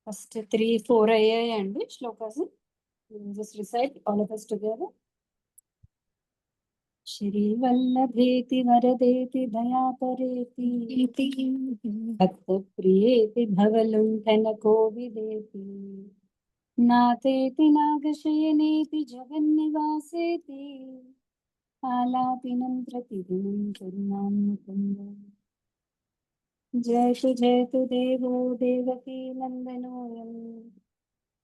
First 3, 4 అయ్యాయండి shlokas. Just recite all of us together. श्रीवल्लभेति वरदेति दयापरेति भक्तप्रियेति भवलुण्ठनकोविदेति नातेति नागशयनेति जगन्निवासेति आलापिनं प्रतिदिनं करुणां मुकुन्द जयतु देवो देवकी नन्दनोऽयं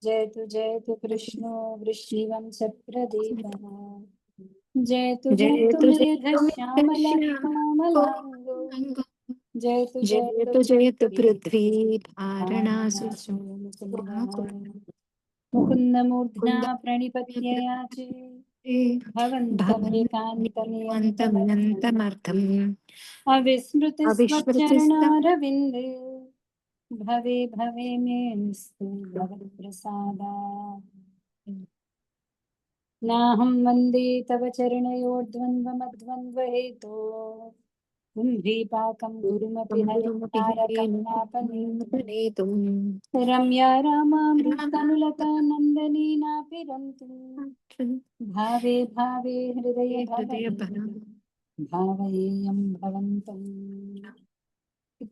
जयतु कृष्णो वृष्णिवंशप्रदीपः जयतु मेघश्यामलकोमलाङ्गो जयतु पृथ्वी धारणासु मुकुन्दमूर्ध्ना प्रणिपत्ययाचे भवन्तमेकान्तमर्थम् अविस्मृतिस्वच्चरणारविन्दे भवे भवे मे निस्तु भवत्प्रसादा नाहं वन्दे तव चरणयोर्द्वन्द्वमद्वन्द्वहेतो कुम्भीपाकं गुरुमपि हयतारकमनापनेतुं रम्या रामामृतनुलता नन्दनीनापि रन्तु भावे भावे हृदय భావయేయం భవంతం.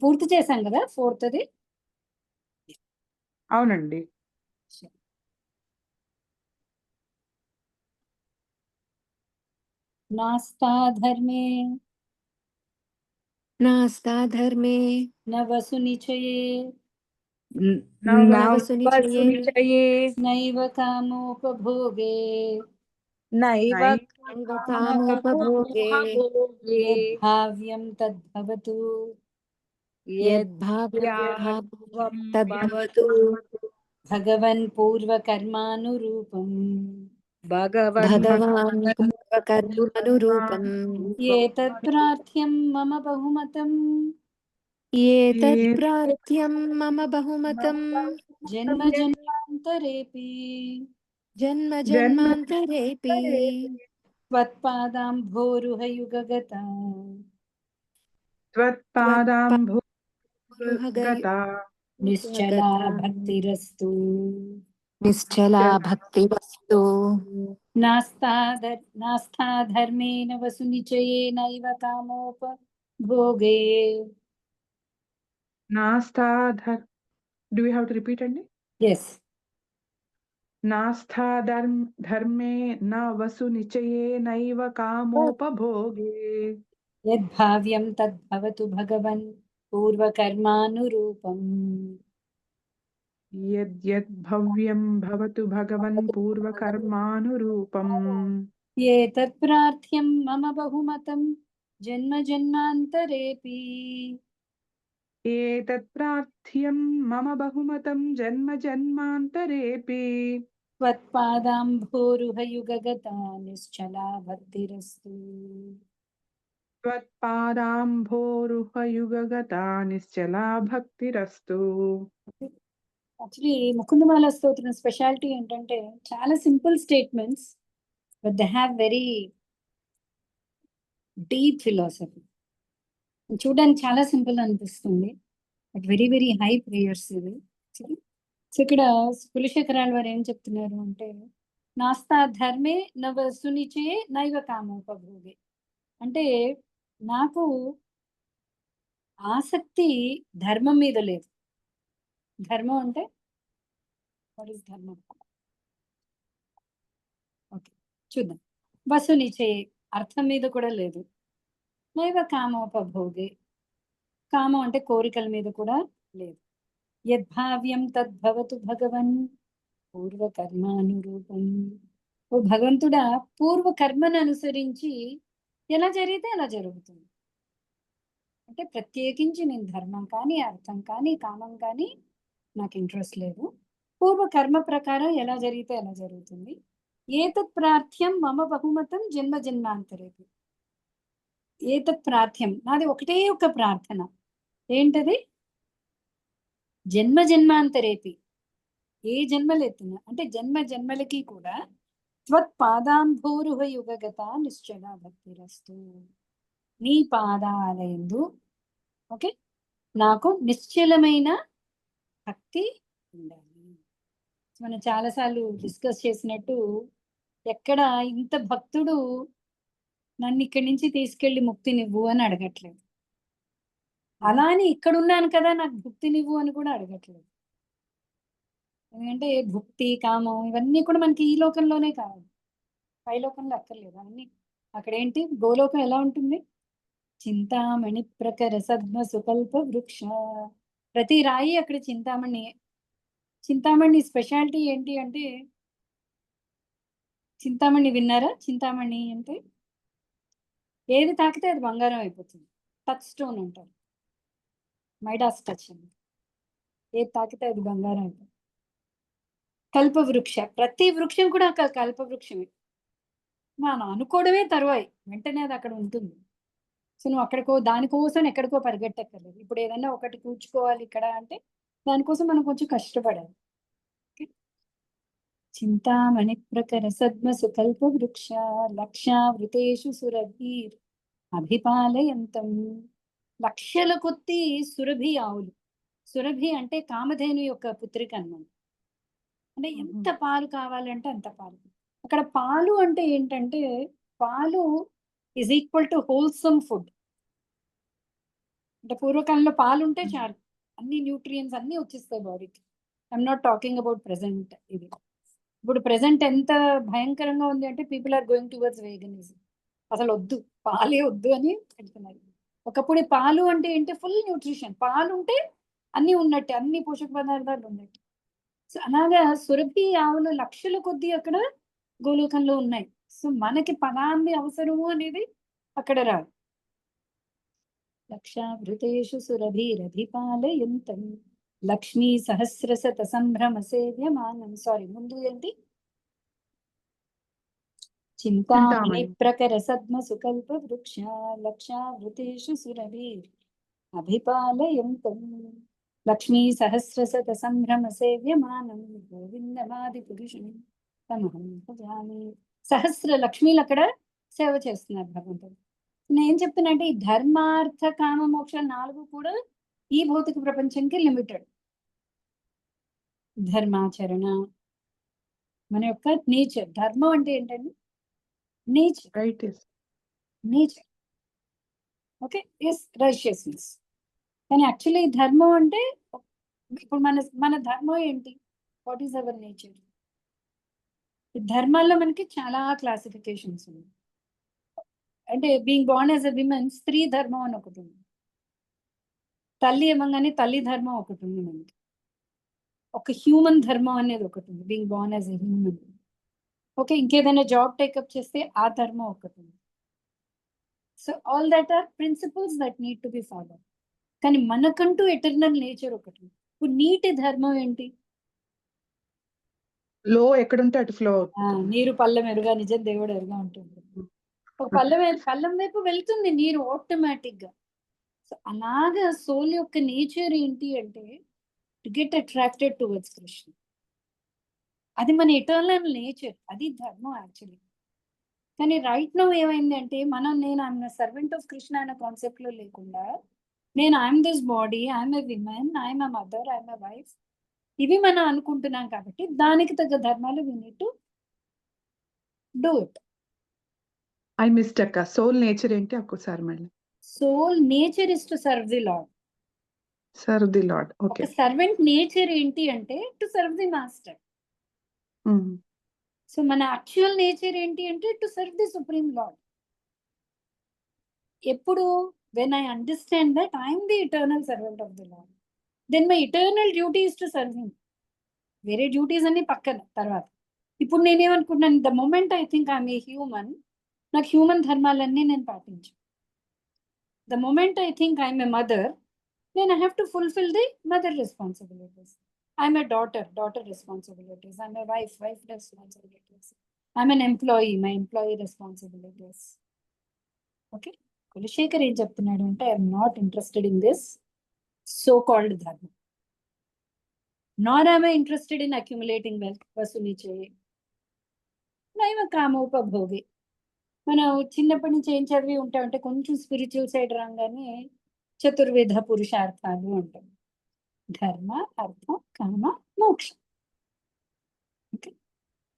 పూర్తి చేశాం కదా ఫోర్త్ది? అవునండి. నాస్తా ధర్మే న వసు నిచయే నైవ కామోపభోగే యద్భావ్యం తద్భవతు భగవన్ పూర్వకర్మానురూపం ఏతత్ ప్రార్థ్యం మమ బహుమతం జన్మ జన్మాంతరేపి త్వత్పాదాంభోరుహయుగగతా నిశ్చలా భక్తిరస్తు. నాస్తా ధర్మేణ వసు నిచయే నైవ కామోపభోగే. Do we have to repeat అండి? Yes. नास्था धर्मे न वसु निचये नैव कामोपभोगे यद्भाव्यं तद्भवतु भगवन् पूर्वकर्मानुरूपम्. यद्भव्यं भवतु भगवन् पूर्वकर्मानुरूपम्. एतत् प्रार्थ्यं मम बहुमतं जन्म जन्मान्तरेऽपि. एतत् प्रार्थ्यं मम बहुमतं जन्म जन्मान्तरेऽपि. त्वत्पादाम्भोरुहयुगगता निश्चला भक्तिरस्तु. त्वत्पादाम्भोरुहयुगगता निश्चला भक्तिरस्तु. యాక్చువల్లీ ముకుందమాల స్తోత్రం స్పెషాలిటీ ఏంటంటే చాలా simple statements, but they have very deep philosophy. చూడడానికి చాలా సింపుల్ అనిపిస్తుంది, but very very high prayers ఇవి. సో ఇక్కడ కులశేఖరాల వారు ఏం చెప్తున్నారు అంటే, నాస్తా ధర్మే నవ సునిచే నైవ కామోపభోగే అంటే నాకు ఆసక్తి ధర్మం మీద లేదు. ధర్మం అంటే వాట్ ఈస్ ధర్మం? ఓకే చూద్దాం. వసు నిచే అర్థం మీద కూడా లేదు. నైవ కామోపభోగే కామం అంటే కోరికల మీద కూడా లేదు. యద్భావ్యం తద్భవతు భగవన్ పూర్వకర్మానురూపం. ఓ భగవంతుడా, పూర్వకర్మను అనుసరించి ఎలా జరిగితే అలా జరుగుతుంది. అంటే ప్రత్యేకించి నేను ధర్మం కానీ అర్థం కానీ కామం కానీ నాకు ఇంట్రెస్ట్ లేదు. పూర్వకర్మ ప్రకారం ఎలా జరిగితే అలా జరుగుతుంది. ఏతత్ ప్రార్థ్యం మమ బహుమతం జన్మ జన్మాంతరేపి. ఏతత్ ప్రార్థ్యం నాది ఒకటే ఒక ప్రార్థన. ఏంటది? జన్మ జన్మాంతరేపి, ఏ జన్మలు ఎత్తున్నా అంటే జన్మ జన్మలకి కూడా త్వత్పాదాంభోరుహ యుగగత నిశ్చల భక్తిరస్తు. నీ పాదాలయందు ఓకే నాకు నిశ్చలమైన భక్తి ఉండాలి. మనం చాలాసార్లు డిస్కస్ చేసినట్టు ఎక్కడ ఇంత భక్తుడు నన్ను ఇక్కడి నుంచి తీసుకెళ్లి ముక్తినివ్వు అని అడగట్లేదు. అలా అని ఇక్కడ ఉన్నాను కదా నాకు భుక్తినివ్వు అని కూడా అడగట్లేదు. ఎందుకంటే భుక్తి, కామం ఇవన్నీ కూడా మనకి ఈ లోకంలోనే కావాలి, పై లోకంలో అక్కర్లేదు. అన్ని అక్కడేంటి గోలోకం ఎలా ఉంటుంది? చింతామణి ప్రకర సద్మ సుకల్ప వృక్ష. ప్రతి రాయి అక్కడ చింతామణి. చింతామణి స్పెషాలిటీ ఏంటి అంటే, చింతామణి విన్నారా? చింతామణి అంటే ఏది తాకితే అది బంగారం అయిపోతుంది. టచ్ స్టోన్ అంటారు, మైడాస్ టచ్ అని. ఏది తాకితే అది బంగారం అయిపోతుంది. కల్పవృక్ష, ప్రతి వృక్షం కూడా కల్పవృక్షమే. మనం అనుకోవడమే తరువాయి, వెంటనే అది అక్కడ ఉంటుంది. సో నువ్వు అక్కడికో దానికోసం ఎక్కడికో పరిగెట్టక్కర్లేదు. ఇప్పుడు ఏదైనా ఒకటి కూర్చుకోవాలి ఇక్కడ అంటే దానికోసం మనం కొంచెం కష్టపడాలి. చింతామణి ప్రకర సద్మ సుకల్ప వృక్ష లక్షావృతేషు సురభీర్ అభిపాలయంతం. లక్షల కొద్ది సురభి ఆవులు. సురభి అంటే కామధేను యొక్క పుత్రిక అన్నమాట. అంటే ఎంత పాలు కావాలంటే అంత పాలు. అక్కడ పాలు అంటే ఏంటంటే, పాలు is equal to wholesome food. అంటే పూర్వకాలంలో పాలు ఉంటే చాలు, అన్ని న్యూట్రియన్స్ అన్ని వచ్చేస్తాయి బాడీకి. I'm not talking about present. ఇది ఇప్పుడు ప్రెసెంట్ ఎంత భయంకరంగా ఉంది అంటే people are going towards veganism. అసలు వద్దు, పాలే వద్దు అని పెడుతున్నారు. ఒకప్పుడు ఈ పాలు అంటే ఏంటి? Full nutrition. పాలు ఉంటే అన్ని ఉన్నట్టే, అన్ని పోషక పదార్థాలు ఉన్నట్టు. సో అలాగా సురభి ఆవులు లక్షల కొద్దీ అక్కడ గోలోకంలో ఉన్నాయి. సో మనకి పదాన్ని అవసరము అనేది అక్కడ రాదు. లక్షావృతేషు సురభిరభిపాలయంతం లక్ష్మీ సహస్రశత సంభ్రమ సేవ్యమానం. సారీ, ముందు ఏంటి? చింతామణి ప్రకర సద్మ సుకల్ప వృక్ష లక్షావృతేషు సురభిర్ అభిపాలయంతం లక్ష్మీ సహస్రశత సంభ్రమ సేవ్యమానం గోవిందమాది పురుషం తమహం భజామి. సహస్ర లక్ష్మీలు అక్కడ సేవ చేస్తున్నారు భగవంతుడు. నేను చెప్తున్నా అంటే ఈ ధర్మార్థ కామ మోక్ష 4 కూడా ఈ భౌతిక ప్రపంచానికి లిమిటెడ్. ధర్మాచరణ మన యొక్క నేచర్. ధర్మం అంటే ఏంటండి? Nature. Right. Nature okay as righteousness. కానీ యాక్చువల్లీ ధర్మం అంటే ఇప్పుడు మన ధర్మం ఏంటి? What is our nature? ధర్మాల్లో మనకి చాలా క్లాసిఫికేషన్స్ ఉన్నాయి. అంటే being born as a women, స్త్రీ ధర్మం అని ఒకటి ఉంది. తల్లి ఏమంగానే తల్లి ధర్మం ఒకటి ఉంది మనకి. ఒక హ్యూమన్ ధర్మం అనేది ఒకటి ఉంది, being born as a human. Okay, ఇంకేదైనా జాబ్ టేకప్ చేస్తే ఆ ధర్మం ఒకటి ఉంది. So all that are principles that need to be follow. కానీ మనకంటూ ఎటర్నల్ నేచర్ ఒకటి. ఇప్పుడు నీటి ధర్మం ఏంటి? లో ఎక్కడుంటే అటు ఫ్లో. నీరు పళ్ళెం ఎరుగా నిజం దేవుడు ఎరుగా ఉంటుంది. ఒక పళ్ళెం వైపు వెళ్తుంది నీరు ఆటోమేటిక్ గా. సో అలాగా సోల్ యొక్క నేచర్ ఏంటి అంటే to get attracted towards Krishna. అది మన ఎటర్నల్ నేచర్, అది ధర్మం యాక్చువల్లీ. కానీ రైట్ నో ఏమైంది అంటే నేను ఐఎమ్ సర్వెంట్ ఆఫ్ కృష్ణ అనే కాన్సెప్ట్ లో లేకుండా నేను I'm this body, I'm a women, I'm a mother, I'm a wife, ఇవి మనం అనుకుంటున్నాం. కాబట్టి దానికి తగ్గ ధర్మాలు we need to do it. I missed అక్క. సోల్ నేచర్ ఏంటి ఒక్కసారి మళ్ళీ? Soul nature is to serve the lord. Serve the lord. Okay. Servant nature ఏంటి అంటే to serve the master. So మన యాక్చువల్ నేచర్ ఏంటి అంటే to serve the supreme lord. ఎప్పుడు when I understand that I am the eternal servant of the Lord, then my eternal duty is to serve him. వేరే duties అన్ని పక్కన తర్వాత. ఇప్పుడు నేనేమనుకుంటున్నాను, the moment I think I'm a human, నాకు human ధర్మాలన్నీ నేను పాటించు. The moment I think I'm a mother, then I have to fulfill the mother responsibilities. I'm a daughter responsibilities. I'm a wife responsibilities. I'm an employee, my employee responsibilities. Okay. Kulashekar ఏం చెప్తున్నాడు అంటే I'm not interested in this so called dharma, not I'm interested in accumulating wealth. వసూలు చేయి నైవ కామోపభోగి. మనం చిన్నప్పటి నుంచి ఏం చదివి ఉంటామంటే కొంచెం స్పిరిచువల్ సైడ్ రాగానే చతుర్విధ పురుషార్థాలు అంటాం. ధర్మ అర్థ కామ మోక్ష. ఓకే,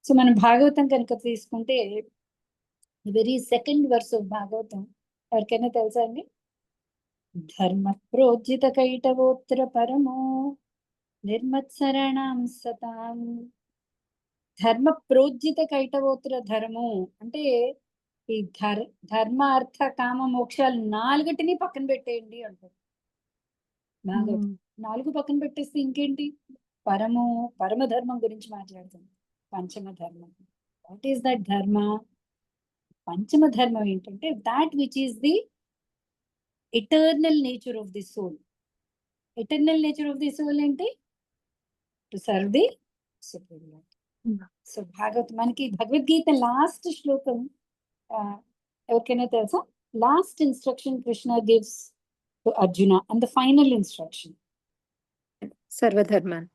సో మనం భాగవతం కనుక తీసుకుంటే very second verse of Bhagavatam ఎవరికైనా తెలుసా అండి? ధర్మ ప్రోజ్జిత కైటవోత్ర పరమో నిర్మత్సరణం సతాం. ధర్మ ప్రోజ్జిత కైటవోత్ర ధర్మం అంటే ఈ ధర్మ అర్థ కామ మోక్షాలు నాలుగటిని పక్కన పెట్టేయండి అంటారు భాగవతం. నాలుగు పక్కన పెట్టేస్తే ఇంకేంటి? పరమ ధర్మం గురించి మాట్లాడుతుంది. పంచమ ధర్మం. వాట్ ఈస్ దట్ ధర్మ? పంచమ ధర్మం ఏంటంటే that which is the eternal nature of the soul. Eternal nature of the soul ఏంటి? To serve the supreme. So Bhagavatam మనకి భగవద్గీత లాస్ట్ శ్లోకం ఎవరికైనా తెలుసా? Last instruction Krishna gives to Arjuna and the final instruction సర్వధర్మాన్.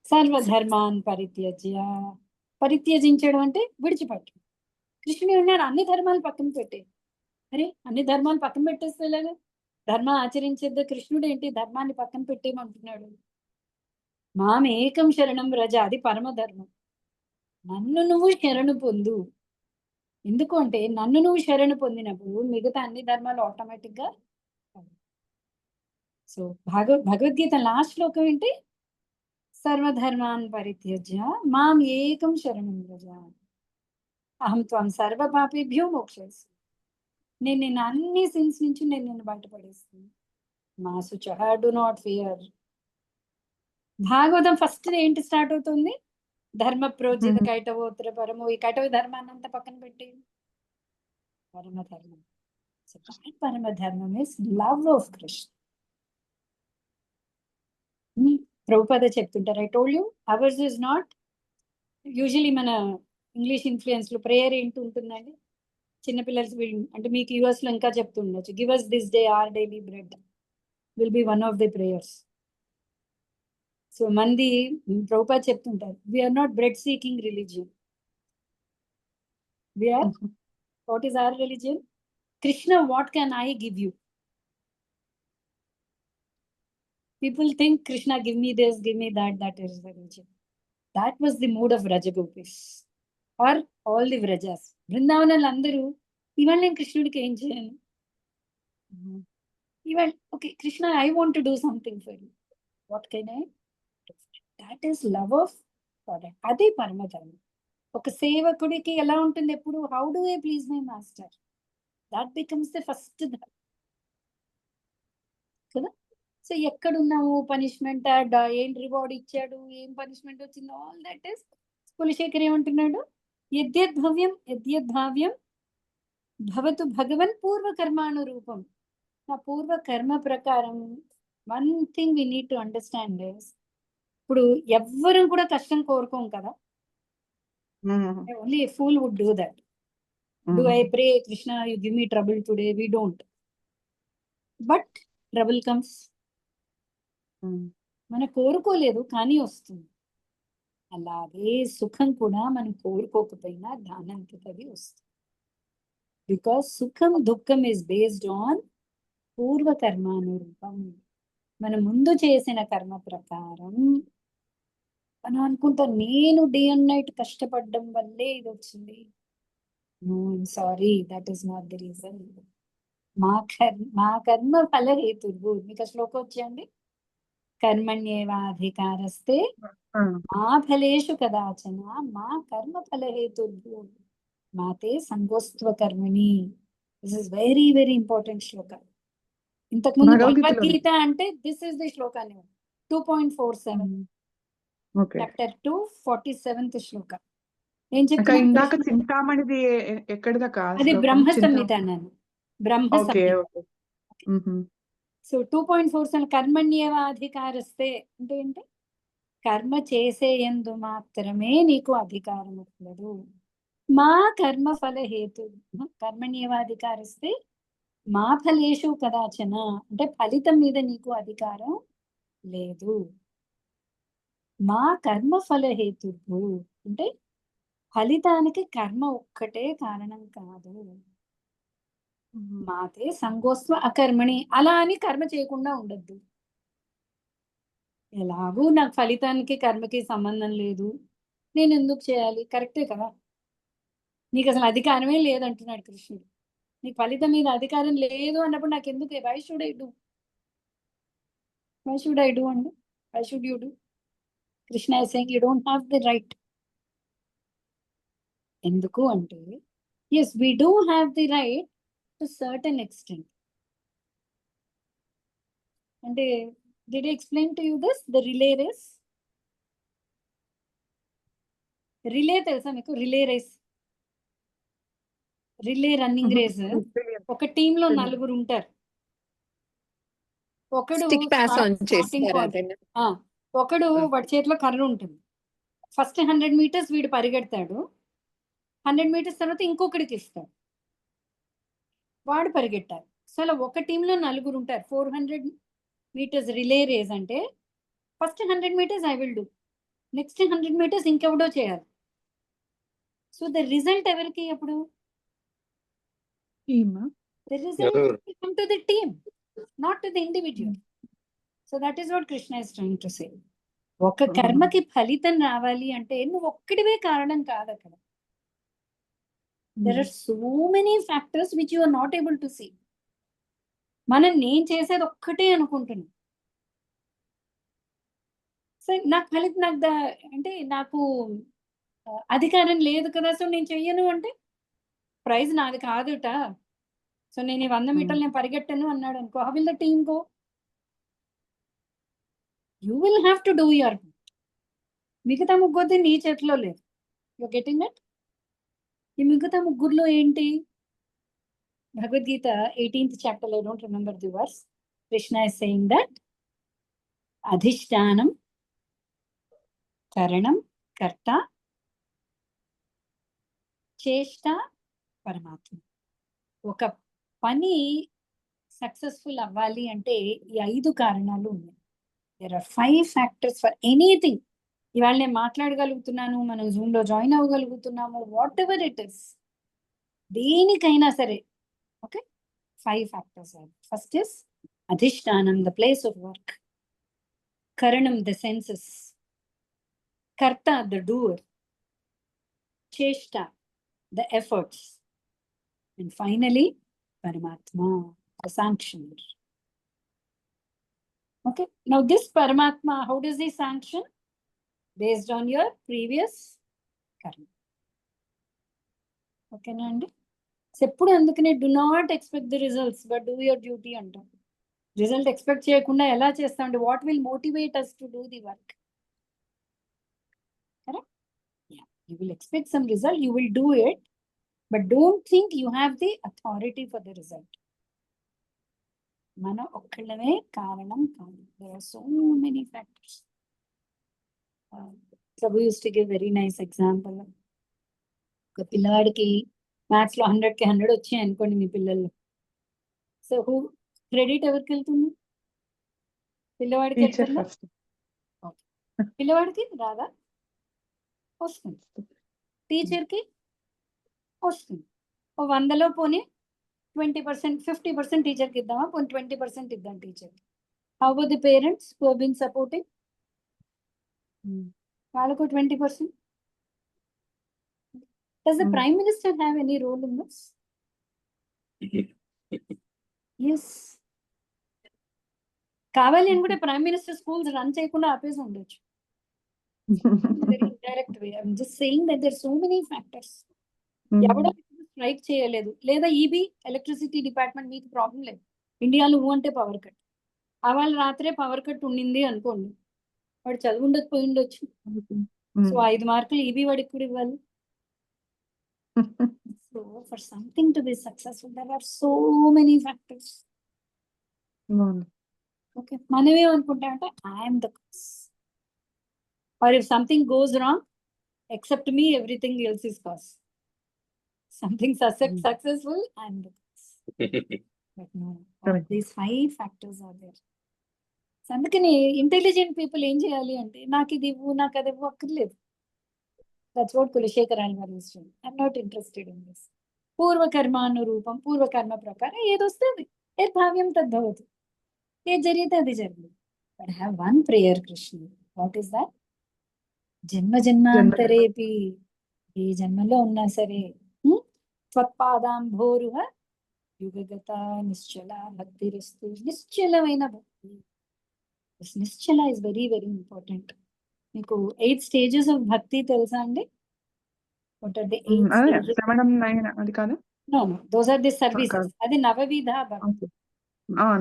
సర్వధర్మాన్ పరిత్యజ్య. పరిత్యజించడం అంటే విడిచిపెట్టు. కృష్ణుడు ఉన్నాడు అన్ని ధర్మాలు పక్కన పెట్టే. అరే అన్ని ధర్మాలు పక్కన పెట్టేస్తే ఎలాగా? ధర్మ ఆచరించేద్దా? కృష్ణుడు ఏంటి ధర్మాన్ని పక్కన పెట్టేయమంటున్నాడు? మామేకం శరణం రజ, అది పరమధర్మం. నన్ను నువ్వు శరణు పొందు. ఎందుకు అంటే నన్ను నువ్వు శరణు పొందినప్పుడు మిగతా అన్ని ధర్మాలు ఆటోమేటిక్ గా. సో భగవద్గీత లాస్ట్ శ్లోకం ఏంటి? సర్వధర్మాన్ పరిత్యజ్య మాం ఏకం శరణం వ్రజ అహం త్వం సర్వ పాపేభ్యో మోక్షయిస్తాను. నేను నిన్ను అన్ని సిన్స్ నుంచి నేను నిన్ను బయటపడేస్తాను. మా శుచః do not fear. Bhagavatam first ఏంటి స్టార్ట్ అవుతుంది? ధర్మ ప్రోజిత కైటవోత్ర పరమో. ఈ కైటవ ధర్మాన్ని అంతా పక్కన పెట్టి పరమధర్మం. సో పరమధర్మం is love of Krishna. Prabhupada చెప్తుంటారు, I told you ours is not usually మన ఇంగ్లీష్ ఇన్ఫ్లుయెన్స్ లో ప్రేయర్ ఏంటి ఉంటుందండి? చిన్నపిల్లలు అంటే మీకు యూఎస్ లో ఇంకా చెప్తుండొచ్చు, give us this day our daily bread will be one of the prayers. So మంది ప్రభుపాద చెప్తుంటారు, we're not bread seeking religion. We're what is our religion? Krishna, what can I give you? People think Krishna, give me this, give me that. That is the religion. That was the mood of Rajagopis or all the Vrajas. బృందావనాలు అందరూ ఇవాళ నేను కృష్ణుడికి ఏం చేయను, ఇవాళ okay Krishna I want to do something for you, what can I? That is love of product. అదే పరమధర్మం. ఒక సేవకుడికి ఎలా ఉంటుంది ఎప్పుడు? How do I please my master? That becomes the first కదా. సో ఎక్కడున్నాము? పనిష్మెంట్ ఏం రివార్డ్ ఇచ్చాడు, ఏం పనిష్మెంట్ వచ్చింది, ఆల్ దట్ ఇస్. కులశేఖర్ ఏమంటున్నాడు? యద్యద్భవ్యం యద్యద్భావ్యం భవతు భగవన్ పూర్వకర్మానురూపం. ఆ పూర్వకర్మ ప్రకారం one thing we need to understand is, ఇప్పుడు ఎవ్వరూ కూడా కష్టం కోరుకోం కదా. Only a fool would do that. Do I pray Krishna you give me trouble today? We don't. But trouble comes. మనం కోరుకోలేదు కానీ వస్తుంది. అలాగే సుఖం కూడా మనం కోరుకోకపోయినా దానంతటది వస్తుంది. బికాస్ సుఖం దుఃఖం ఇస్ బేస్డ్ ఆన్ పూర్వకర్మానురూపం. మనం ముందు చేసిన కర్మ ప్రకారం మనం అనుకుంటాం నేను డే అండ్ నైట్ కష్టపడడం వల్లే ఇది వచ్చింది. No, sorry, that is not the reason. మా కర్మ ఫల హేతుర్భూ. మీకు ఆ శ్లోకం వచ్చేయండి, కర్మణ్యేవాధికారస్తే మా ఫలేషు కదాచన మా కర్మ ఫల హేతుర్భూ మాతే సంగోస్త్వ కర్మణి. This is very very important shloka. ఇంతకుముందు భగవద్గీత అంటే this is the shloka 2.47 chapter 2 47th shloka. ఏం చెప్తున్నా? చింతామణిది ఎక్కడి దాకా? అది బ్రహ్మ సంహిత అన్నాను. బ్రహ్మ సంహిత. సో 2.47 కర్మణ్యేవాధికారస్తే అంటే ఏంటి? కర్మ చేసేయందు మాత్రమే నీకు అధికారం ఉండదు. మా కర్మ ఫల హేతు కర్మణ్యేవాధికారస్తే మా ఫలేషు కదాచన అంటే ఫలితం మీద నీకు అధికారం లేదు. మా కర్మ ఫల హేతుర్భూ అంటే ఫలితానికి కర్మ ఒక్కటే కారణం కాదు. మాతే సంగోస్వ అకర్మణి. అలా అని కర్మ చేయకుండా ఉండద్దు. ఎలాగూ నాకు ఫలితానికి కర్మకి సంబంధం లేదు, నేను ఎందుకు చేయాలి? కరెక్టే కదా. నీకు అసలు అధికారమే లేదంటున్నాడు కృష్ణుడు. నీకు ఫలితం మీద అధికారం లేదు అన్నప్పుడు నాకు ఎందుకు? Why should I do? Why should I do అండి? Why should you do? Krishna is saying you don't have the right. ఎందుకు అంటే yes we do have the right to certain extent. అంటే did explain to you this the relay race? Relay తెలుసా మీకు? Relay race, relay running race. ఒక team లో 4 ఉంటారు. ఒకడు stick pass on starting చేస్తారు పాయింట్, అదే. ఒకడు వాడి చేతిలో కర్ర ఉంటుంది. ఫస్ట్ 100 meters వీడు పరిగెడతాడు, 100 meters తర్వాత ఇంకొకడికి ఇస్తాడు, వాడు పరిగెట్టాలి. సో అలా ఒక టీంలో 4 ఉంటారు. 400 meters రిలే రేస్ అంటే first 100 meters I will do, next 100 meters ఇంకెవడో చేయాలి. సో ద రిజల్ట్ ఎవరికి అప్పుడు? Team the result will come to the team, not to the individual. So that is what Krishna is trying to say. ఒక కర్మకి ఫలితం రావాలి అంటే నువ్వు ఒక్కడివే కారణం కాదు అక్కడ. There are so many factors which you are not able to see. నేను చేసేది ఒక్కటే అనుకుంటున్నాను. సో నాకు ఫలితం అంటే నాకు అధికారం లేదు కదా, సో నేను చెయ్యను అంటే ప్రైజ్ నాది కాదుట. సో నేను ఈ 100 మీటర్లు నేను పరిగెట్టను అన్నాడు అనుకో, how will the team go? You will have to do your. మిగతా ముగ్గురిది నీ చేతిలో లేదు. You getting it? ఈ మిగతా ముగ్గురులో ఏంటి? Bhagavad Gita 18th chapter, I don't remember the verse. Krishna is saying that అధిష్టానం, కరణం, కర్త, చేష్ట, పరమాత్మ. ఒక పని సక్సెస్ఫుల్ అవ్వాలి అంటే ఈ 5 కారణాలు ఉన్నాయి. There are 5 factors for anything. ఇవాళ నేను మాట్లాడగలుగుతున్నాను, మనం జూమ్ లో జాయిన్ అవ్వగలుగుతున్నాము, వాట్ ఎవర్ ఇట్ ఇస్, దేనికైనా సరే. Okay, 5 factors. ఫస్ట్ ఇస్ అధిష్టానం, ద ప్లేస్ ఆఫ్ వర్క్. కరణం, ద సెన్సెస్. కర్త, ద డూయర్. చేష్ట, ద ఎఫర్ట్స్. అండ్ ఫైనలీ పరమాత్మ, the sanctioner. Okay, now this Paramatma, how does he sanction? Based on your previous karma. Okay na andi? ఎప్పుడు అందుకనే do not expect the results but do your duty అంటాం. Result expect చేయకుండా ఎలా చేస్తామండి? What will motivate us to do the work? Correct? Yeah, you will expect some result, you will do it, but don't think you have the authority for the result. మన ఒక్కళ్ళమే కారణం కాదు. There are so many factors. Prabhu used to give very nice example. ఒక పిల్లవాడికి maths లో 100కి 100 వచ్చాయి అనుకోండి మీ పిల్లలు. So credit ఎవరికి వెళ్తుంది? పిల్లవాడికి టీచర్ వెళ్తుందా? ఫస్ట్. పిల్లవాడికి రాదా? వస్తుంది. టీచర్కి వస్తుంది. 100లో పోనీ 20%, 50% టీచర్కి ఇద్దామా, పోనీ 20% ఇద్దాం టీచర్కి. How about the parents who have been supporting? వాళ్ళకు 20%. Does the Prime Minister have any role in this? Yes. కావాలి అని కూడా ప్రైమ్ మినిస్టర్ స్కూల్స్ రన్ చేయకుండా ఆపేసి ఉండొచ్చు. Very indirect way. I'm just saying that there so many factors. ఎవడో strike చేయలేదు, లేదా ఈబీ ఎలక్ట్రిసిటీ డిపార్ట్మెంట్ మీకు ప్రాబ్లం లేదు, ఇండియాలో అంటే పవర్ కట్, అవాళ రాత్రే పవర్ కట్ ఉండింది అనుకోండి, వాడు చదువు ఉండకపోయి ఉండొచ్చు. సో 5 మార్కులు ఈబీ వాడికి కూడా ఇవ్వాలి. So for something to be successful, there are so many factors. Okay, మనమే అనుకుంటామంటే I'm the cause, or if something goes wrong, except me, everything else is cause. Something successful, I'm the cause. But no, all these 5 factors are there. So అందుకని intelligent people ఏం చేయాలి అంటే, నాకు ఇది ఇవ్వు, నాకు అది ఇవ్వు అక్కర్లేదు. That's what Kulashekar Alvar is saying. I'm not interested in this. పూర్వకర్మానురూపం, పూర్వకర్మ ప్రకారం ఏదొస్తుంది, యద్భావ్యం తద్భవతి. ఏది జరిగితే అది జరిగింది. But I have one prayer, Krishna. What is that? జన్మ జన్మాంతరేపి, ఏ జన్మలో ఉన్నా సరే, త్వత్పాదాంభోరుహ యుగగత నిశ్చల భక్తిరస్తు. నిశ్చలమైన భక్తి. నిశ్చల ఇస్ వెరీ వెరీ ఇంపార్టెంట్. మీకు 8 స్టేజెస్ ఆఫ్ భక్తి తెలుసా అండి? వాట్ ఆర్ ది 8 అదే స్టేజెస్? 7 9 అది కాదు. No no, those are the కాదు. సర్వీసెస్. అది నవవిధ భక్తి. ఓకే.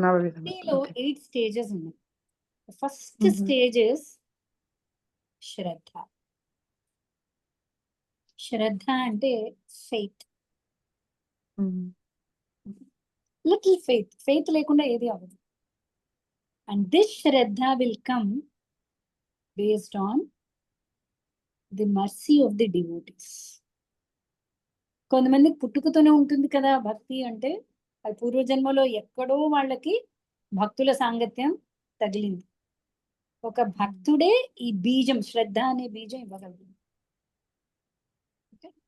నవవిధ భక్తి. భక్తిలో ఓకే. 8 స్టేజెస్ ఉన్నాయి. ఫస్ట్ స్టేజ్ ఇస్ శ్రద్ధ. శ్రద్ధ అంటే ఫెయిత్. Little faith. ఫెయిత్ లేకుండా ఏది అవ్వదు. అండ్ దిస్ శ్రద్ధ will come based on the mercy of the devotees. కొంతమంది పుట్టుకతోనే ఉంటుంది కదా భక్తి అంటే, అది పూర్వజన్మలో ఎక్కడో వాళ్ళకి భక్తుల సాంగత్యం తగిలింది. ఒక భక్తుడే ఈ బీజం, శ్రద్ధ అనే బీజం ఇవ్వగలడు.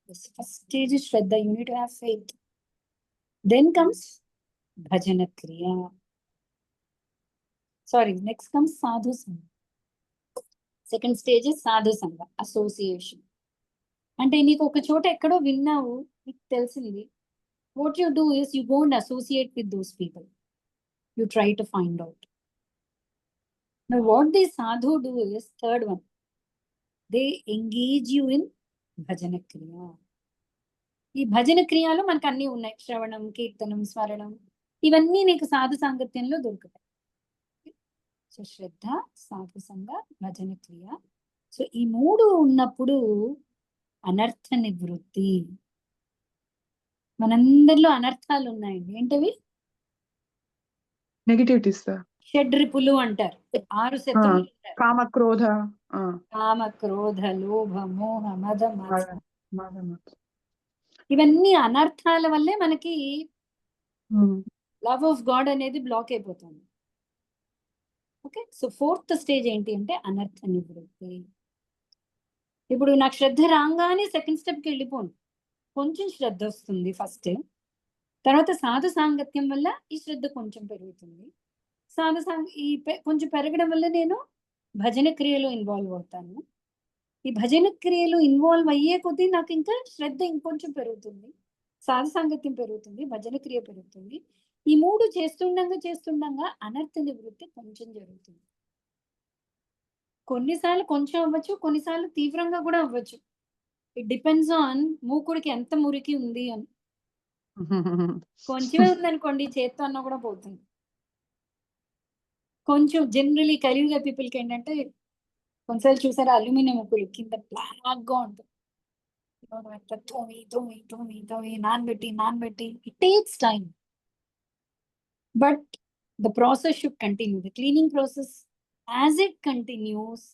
ఫస్ట్ స్టేజ్ శ్రద్ధ. You need to have faith. Then comes భజన క్రియ. సారీ, నెక్స్ట్ కమ్స్ సాధు సంఘ. సెకండ్ స్టేజ్ సాధు సంఘ, అసోసియేషన్. అంటే నీకు ఒక చోట ఎక్కడో విన్నావు, నీకు తెలిసింది. What you do is you go and associate with those people. You try to find out. Now what they sadhu do is third one. They engage you in bhajana kriya. ఈ భజన క్రియలో మనకు అన్ని ఉన్నాయి. శ్రవణం, కీర్తనం, స్మరణం, ఇవన్నీ నీకు సాధు సాంగత్యంలో దొరుకుతాయి. సో శ్రద్ధ, సాధు సంగ, భజన క్రియ. సో ఈ 3 ఉన్నప్పుడు అనర్థ నివృత్తి. మనందరిలో అనర్థాలు ఉన్నాయండి. ఏంటవి? నెగటివిటీస్. షడ్రిపులు అంటారు. 6 శత్రువులు ఉంటారు. కామ, క్రోధ, కామ, క్రోధ, లోభ, మోహ, మద, మత్సరం. మాదమ. ఇవన్నీ అనర్థాల వల్లే మనకి లవ్ ఆఫ్ గాడ్ అనేది బ్లాక్ అయిపోతుంది. ఓకే, సో 4th స్టేజ్ ఏంటి అంటే అనర్థ నివృత్తి. ఇప్పుడు నాకు శ్రద్ధ రాగానే సెకండ్ స్టెప్కి వెళ్ళిపోను. కొంచెం శ్రద్ధ వస్తుంది ఫస్ట్. తర్వాత సాధు సాంగత్యం వల్ల ఈ శ్రద్ధ కొంచెం పెరుగుతుంది. కొంచెం పెరగడం వల్ల నేను భజన క్రియలో ఇన్వాల్వ్ అవుతాను. ఈ భజన క్రియలో ఇన్వాల్వ్ అయ్యే కొద్దీ నాకు ఇంకా శ్రద్ధ ఇంకొంచెం పెరుగుతుంది. సాధు సాంగత్యం పెరుగుతుంది, భజన క్రియ పెరుగుతుంది. ఈ 3 చేస్తుండగా అనర్థ నివృత్తి కొంచెం జరుగుతుంది. కొన్నిసార్లు కొంచెం అవ్వచ్చు, కొన్నిసార్లు తీవ్రంగా కూడా అవ్వచ్చు. ఇట్ డిపెండ్స్ ఆన్ మూకుడికి ఎంత మురికి ఉంది అని. కొంచెమే ఉందనుకోండి, చేత్తో అన్నా కూడా పోతుంది. కొంచెం జనరలీ కలియుగ పీపుల్కి ఏంటంటే, కొన్నిసార్లు చూసారా అల్యూమినియం ముక్కులు కింద బ్లాక్ గా ఉంటుంది. తోమి నానబెట్టి it takes time. But the process should continue. The cleaning process as it continues,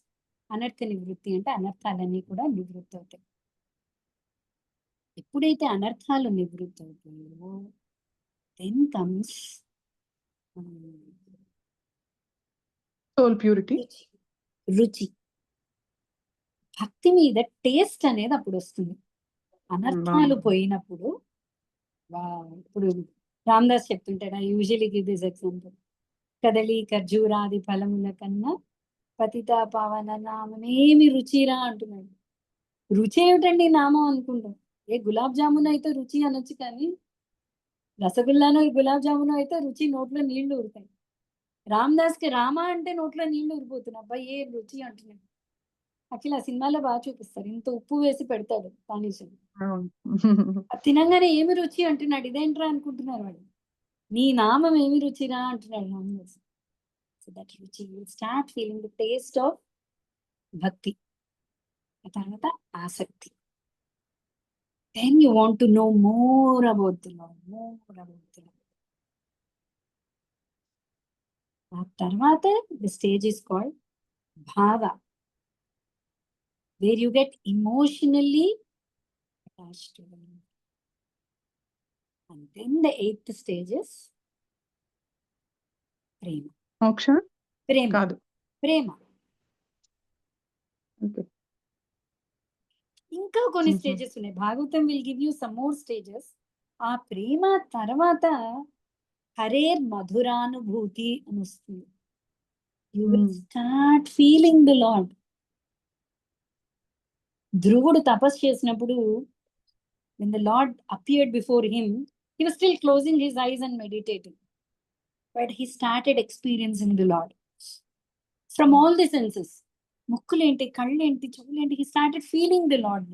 అనర్థ నివృత్తి అంటే అనర్థాలన్నీ కూడా నివృత్తి అవుతాయి. ఎప్పుడైతే అనర్థాలు నివృత్తి అవుతాయో దెన్ కమ్స్ సోల్ ప్యూరిటీ, రుచి. భక్తి మీద టేస్ట్ అనేది అప్పుడు వస్తుంది. అనర్థాలు పోయినప్పుడు. ఇప్పుడు రామదాస్ చెప్తుంటాడు, I usually give this example. కదలి ఖర్జూరాది ఫలముల కన్నా పతిత పావన నామమేమి రుచిరా అంటున్నాడు. రుచి ఏమిటండి నామం అనుకుంటాం. ఏ గులాబ్ జామున్ అయితే రుచి అనొచ్చు, కానీ రసగుల్లానో గులాబ్ జామునో అయితే రుచి నోట్లో నీళ్లు ఊరుతాయి. రామదాస్కి రామ అంటే నోట్లో నీళ్లు ఊరిపోతున్నాయి. అబ్బాయి ఏ రుచి అంటున్నాడు. అఖిల సినిమాలో బాగా చూపిస్తారు, ఇంత ఉప్పు వేసి పెడతాడు పానీసుడు. తినంగానే ఏమి రుచి అంటున్నాడు. ఇదేంట్రా అనుకుంటున్నారు వాడు. నీ నామం ఏమి రుచిరా అంటున్నాడు రామదాస్. సో దట్ రుచి, you start feeling the taste of భక్తి. తర్వాత ఆసక్తి. Then you want to know more about the Lord, more about the Lord. ఆ తర్వాత the stage is called bhava, where you get emotionally attached to the Lord. And then the 8th stage is prema. మోక్ష కాదు. ప్రేమ. ఇంకా కొన్ని stages ఉన్నాయి. Bhagavatam will give you some more stages. ఆ ప్రేమ తర్వాత హరేర్ మధురానుభూతి అని వస్తుంది. You will start feeling the Lord. ధ్రువుడు తపస్సు చేసినప్పుడు when the Lord appeared before him, he was still closing his eyes and meditating. But he started experiencing the Lord from all the senses. ముక్కులేంటి, కళ్ళేంటి, చెవులేంటి, he started feeling the Lord.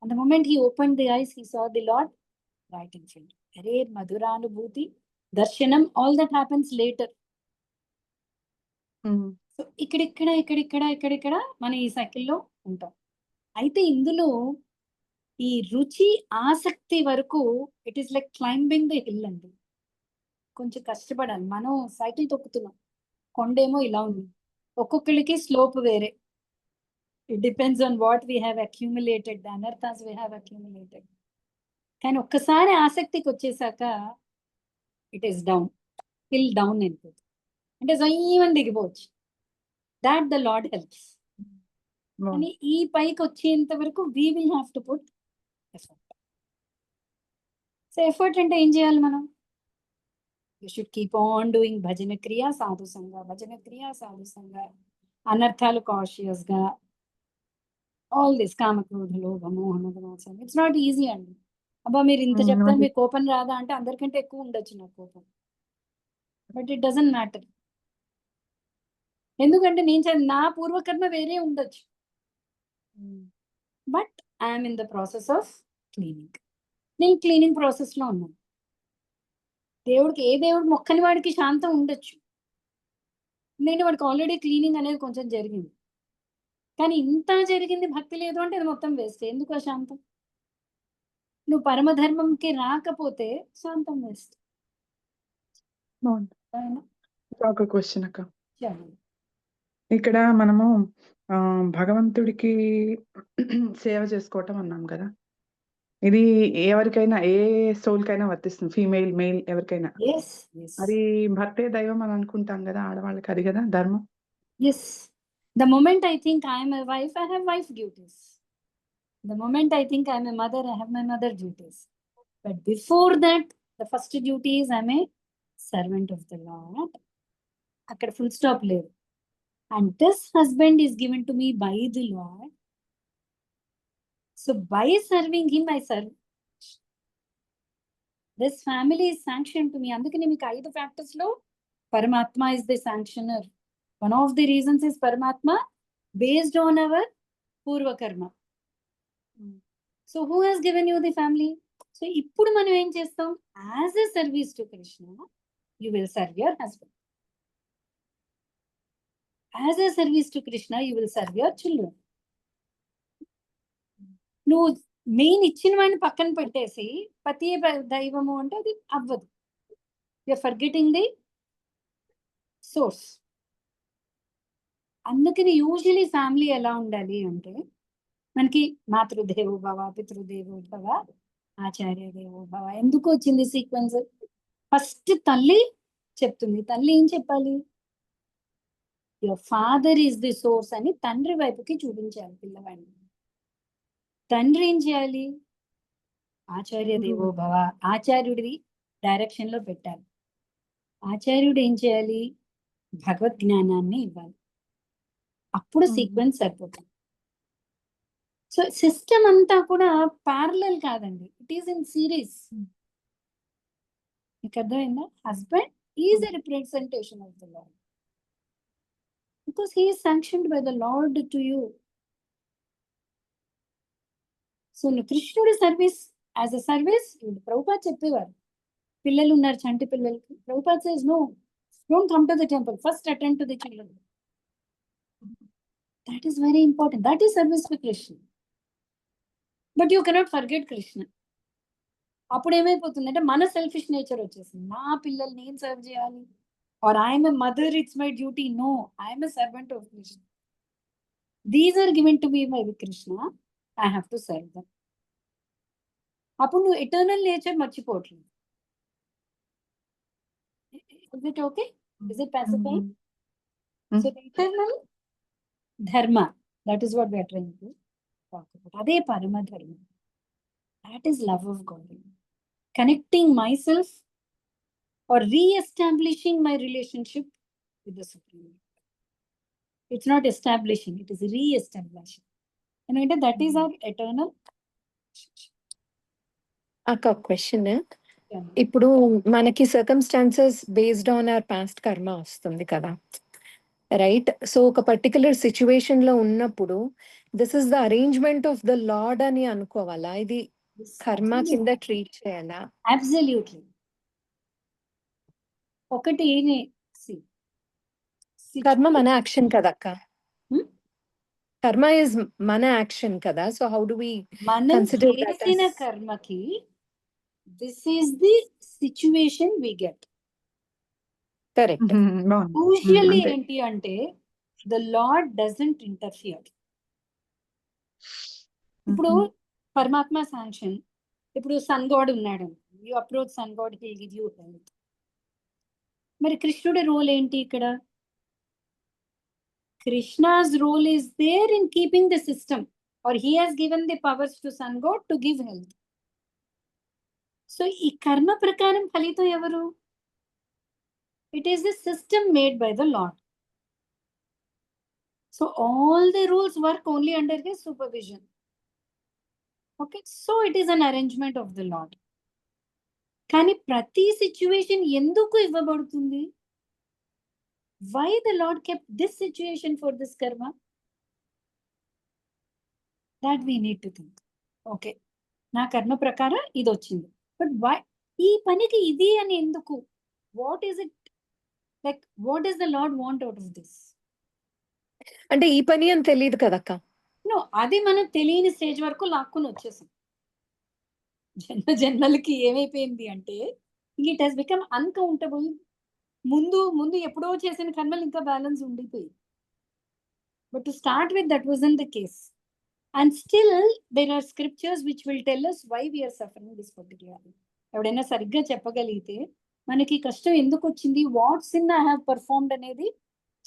And the moment he opened the eyes, he saw the Lord right in front. అరే మధురానుభూతి, దర్శనం, all that happens later. So ఇక్కడిక్కడ మనం ఈ సైకిల్లో ఉంటాం. అయితే ఇందులో ఈ రుచి ఆసక్తి వరకు it is like climbing the hill అండి. కొంచెం కష్టపడాలి. మనం సైకిల్ తొక్కుతున్నాం, కొండేమో ఇలా ఉంది. ఒక్కొక్కరికి స్లోప్ వేరే. It depends on what we have accumulated, the anarthas we have accumulated. కానీ ఒక్కసారి ఆసక్తికి వచ్చేసాక it is down, hill down అయిపోతుంది. అంటే జయమని దిగిపోవచ్చు. That the lord helps. కానీ ఈ పైకి వచ్చేంత వరకు we will have to put effort. So effort అంటే ఏం చేయాలి మనం? You should keep on doing భజన క్రియ సాధు సంగ, భజన క్రియ సాధు సంగ, అనర్థాలు కాషియస్ గా, ఆల్ దిస్ కామక్రోధ లోభ మోహ మదమాత్సర్యం. ఇట్స్ నాట్ ఈజీ అండి. అబ్బా మీరు ఇంత చెప్తారు, మీకు కోపం రాదా అంటే అందరికంటే ఎక్కువ ఉండొచ్చు నాకు కోపం. But it doesn't matter. ఎందుకంటే నా పూర్వకర్మ వేరే ఉండొచ్చు. But I'm in the process of cleaning. నేను క్లీనింగ్ ప్రాసెస్ లో ఉన్నాను. దేవుడికి ఏ దేవుడు మొక్కని వాడికి శాంతం ఉండొచ్చు. నేను వాడికి ఆల్రెడీ క్లీనింగ్ అనేది కొంచెం జరిగింది. కానీ ఇంత జరిగింది భక్తి లేదు అంటే అది మొత్తం వేస్ట్. ఎందుకు ఆ శాంతం? నువ్వు పరమధర్మంకి రాకపోతే శాంతం వేస్ట్. ఒక క్వశ్చన్ అక్క, ఇక్కడ మనము భగవంతుడికి సేవ చేసుకోవటం అన్నాం కదా, ఇది ఎవరికైనా ఏ సోల్ కైనా వర్తిస్తుంది, ఫీమేల్ మేల్ ఎవరికైనా. అది భర్తే దైవం అని అనుకుంటాం కదా ఆడవాళ్ళకి, అది కదా ధర్మం. Yes. The moment I think I am a wife, I have wife duties. The moment I think I am a mother, I have my mother duties. But before that, the first duty is I am a servant of the Lord. అక్కడ full stop లేదు. And this husband is given to me by the Lord. So by serving him, I serve. This family is sanctioned to me. అందుకని మీకు 5 factors లో Paramatma is the sanctioner. One of the reasons is Paramatma based on our Purva Karma. So who has given you the family? So ఇప్పుడు మనం ఏం చేస్తాం? As a service to Krishna, you will serve your husband. As a service to Krishna, you will serve your children. నువ్వు main ఇచ్చిన వాడిని పక్కన పెట్టేసి పతియే దైవము అంటే అది అవ్వదు. You're forgetting the source. అందుకని యూజువలీ ఫ్యామిలీ ఎలా ఉండాలి అంటే మనకి మాతృదేవో భవ, పితృదేవో భవ, ఆచార్య దేవో భవ. ఎందుకు వచ్చింది సీక్వెన్స్? ఫస్ట్ తల్లి చెప్తుంది. తల్లి ఏం చెప్పాలి? Your father is the source అని తండ్రి వైపుకి చూపించాలి పిల్లవాడిని. తండ్రి ఏం చేయాలి? ఆచార్య దేవో భవ, ఆచార్యుడిది డైరెక్షన్ లో పెట్టాలి. ఆచార్యుడు ఏం చేయాలి? భగవద్ జ్ఞానాన్ని ఇవ్వాలి. అప్పుడు సీక్వెన్స్ సరిపోతుంది. సో సిస్టమ్ అంతా కూడా ప్యారలల్ కాదండి, ఇట్ ఈస్ ఇన్ సిరీస్. మీకు అర్థమైందా? Husband is a representation of the lord because he is sanctioned by the lord to you. So కృష్ణుడి service as a service Prabhupad చెప్పేవారు. పిల్లలు ఉన్నారు చంటి పిల్లలకి, Prabhupad says no, don't come to the temple, first attend to the children. That is very important. That is service to Krishna. But you cannot forget Krishna. అప్పుడు ఏమైపోతుందంటే మన selfish nature వచ్చేసింది. నా పిల్లల్ని నేను సర్వ్ చేయాలి, or I'm a mother, it's my duty. No, I'm a servant of Krishna. These are given to me by Krishna, I have to serve them. అప్పుడు నువ్వు ఎటర్నల్ నేచర్ మర్చిపోవట్లేదు. Is it okay? Is it pacifying? So the eternal dharma, that is what we are trying to talk about. Ade parama dharma. That is love of God. Connecting myself or re-establishing my relationship with the Supreme. It's not establishing, it is reestablishing. ఎందుకంటే that is our eternal. అక్క question, ఇప్పుడు మనకి circumstances based on our past karma వస్తుంది కదా, right? So ఒక particular situation లో ఉన్నప్పుడు this is the arrangement of the lord అని అనుకోవాలా? ఇది కర్మ కింద ట్రీట్ చేయాలా? అబ్సల్యూట్లీ. ఒకటి see, కర్మ మన యాక్షన్ కదక్క. Hmm? కర్మ ఇస్ మన యాక్షన్ కదా, సో హౌ డు వి మనం కన్సిడర్ దట్ చేసిన as కర్మకి this is the situation we get. Correct? బాగుంది. యూజువల్లీ అంతే. ఏంటి అంటే ద లార్డ్ డజంట్ ఇంటర్ఫియర్. ఇప్పుడు పరమాత్మ శాంక్షన్, ఇప్పుడు సన్ గాడ్ ఉన్నాడు, you approach sun god, he will give you health. మరి కృష్ణుడి రోల్ ఏంటి ఇక్కడ? Krishna's role is there in keeping the system, or he has given the powers to sun god to give health. So ఈ కర్మ ప్రకారం ఫలితం ఎవరు? It is the system made by the lord. So all the rules work only under his supervision. Okay, so it is an arrangement of the lord. కానీ ప్రతి situation ఎందుకు ఇవ్వబడుతుంది? Why the lord kept this situation for this karma? That we need to think. Okay, నా కర్మ ప్రకారం ఇది వచ్చింది, but why ఈ పనికి ఇది అని ఎందుకు? What is it like? What is the lord want out of this? అంటే ఈ పని అని తెలియదు కదక్క. నో, అది మనం తెలియని స్టేజ్ వరకు లాక్కుని వచ్చేసాం. జన్మలకి ఏమైపోయింది అంటే ఇట్ హెస్ బికమ్ అన్కౌంటబుల్. ముందు ముందు ఎప్పుడో చేసిన కర్మలు ఇంకా బ్యాలెన్స్ ఉండిపోయి, but to start with that wasn't the case. And still there are scriptures which will tell us why we're suffering this particular. ఎవడైనా సరిగ్గా చెప్పగలిగితే మనకి కష్టం ఎందుకు వచ్చింది, what sin I have performed అనేది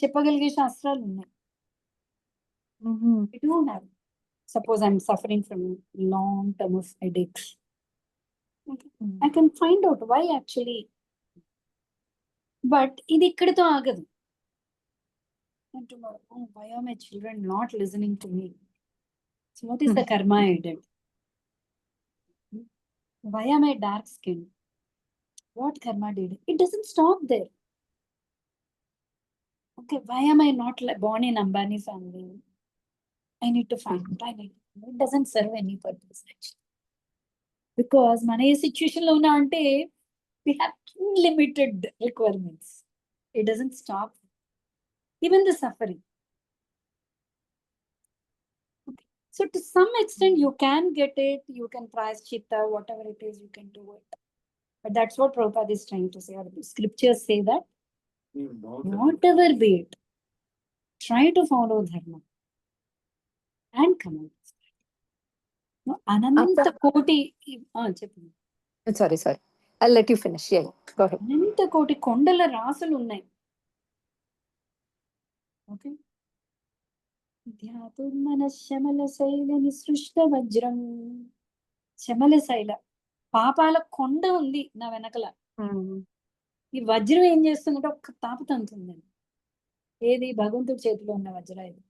చెప్పగలిగే శాస్త్రాలు ఉన్నాయి. We do have. Suppose I'm suffering from long term of headaches. Okay. I can find out why actually. But ఇది ఇక్కడితో ఆగదు. And tomorrow, oh, why are my children not listening to me? So what is the karma I did? Why am I dark skinned? What karma did? It doesn't stop there. Okay, why am I not born in Ambani family? I need to find out. It doesn't serve any purpose actually. Because మన ఏ situation లో ఉన్నా అంటే we have unlimited requirements. It doesn't stop even the suffering. Okay. So to some extent you can get it, you can prayaschitta, whatever it is, you can do it. But that's what Prabhupada is trying to say, or the scriptures say that whatever be it, try to follow dharma and come out. No, అనంత కోటి చెప్పండి. Sorry I'll let you finish. Yeah, go ahead. అనంత కోటి కొండల రాసులు ఉన్నాయి. Okay, ధ్యాతుర్మన శమల శైల నిసృష్ట వజ్రం. శమల శైల పాపాల కొండ ఉంది నా వెనకల. ఈ వజ్రం ఏం చేస్తుందంటే ఒక్క తాపు తంతుందండి. ఏది? భగవంతుడి చేతిలో ఉన్న వజ్రం ఇది.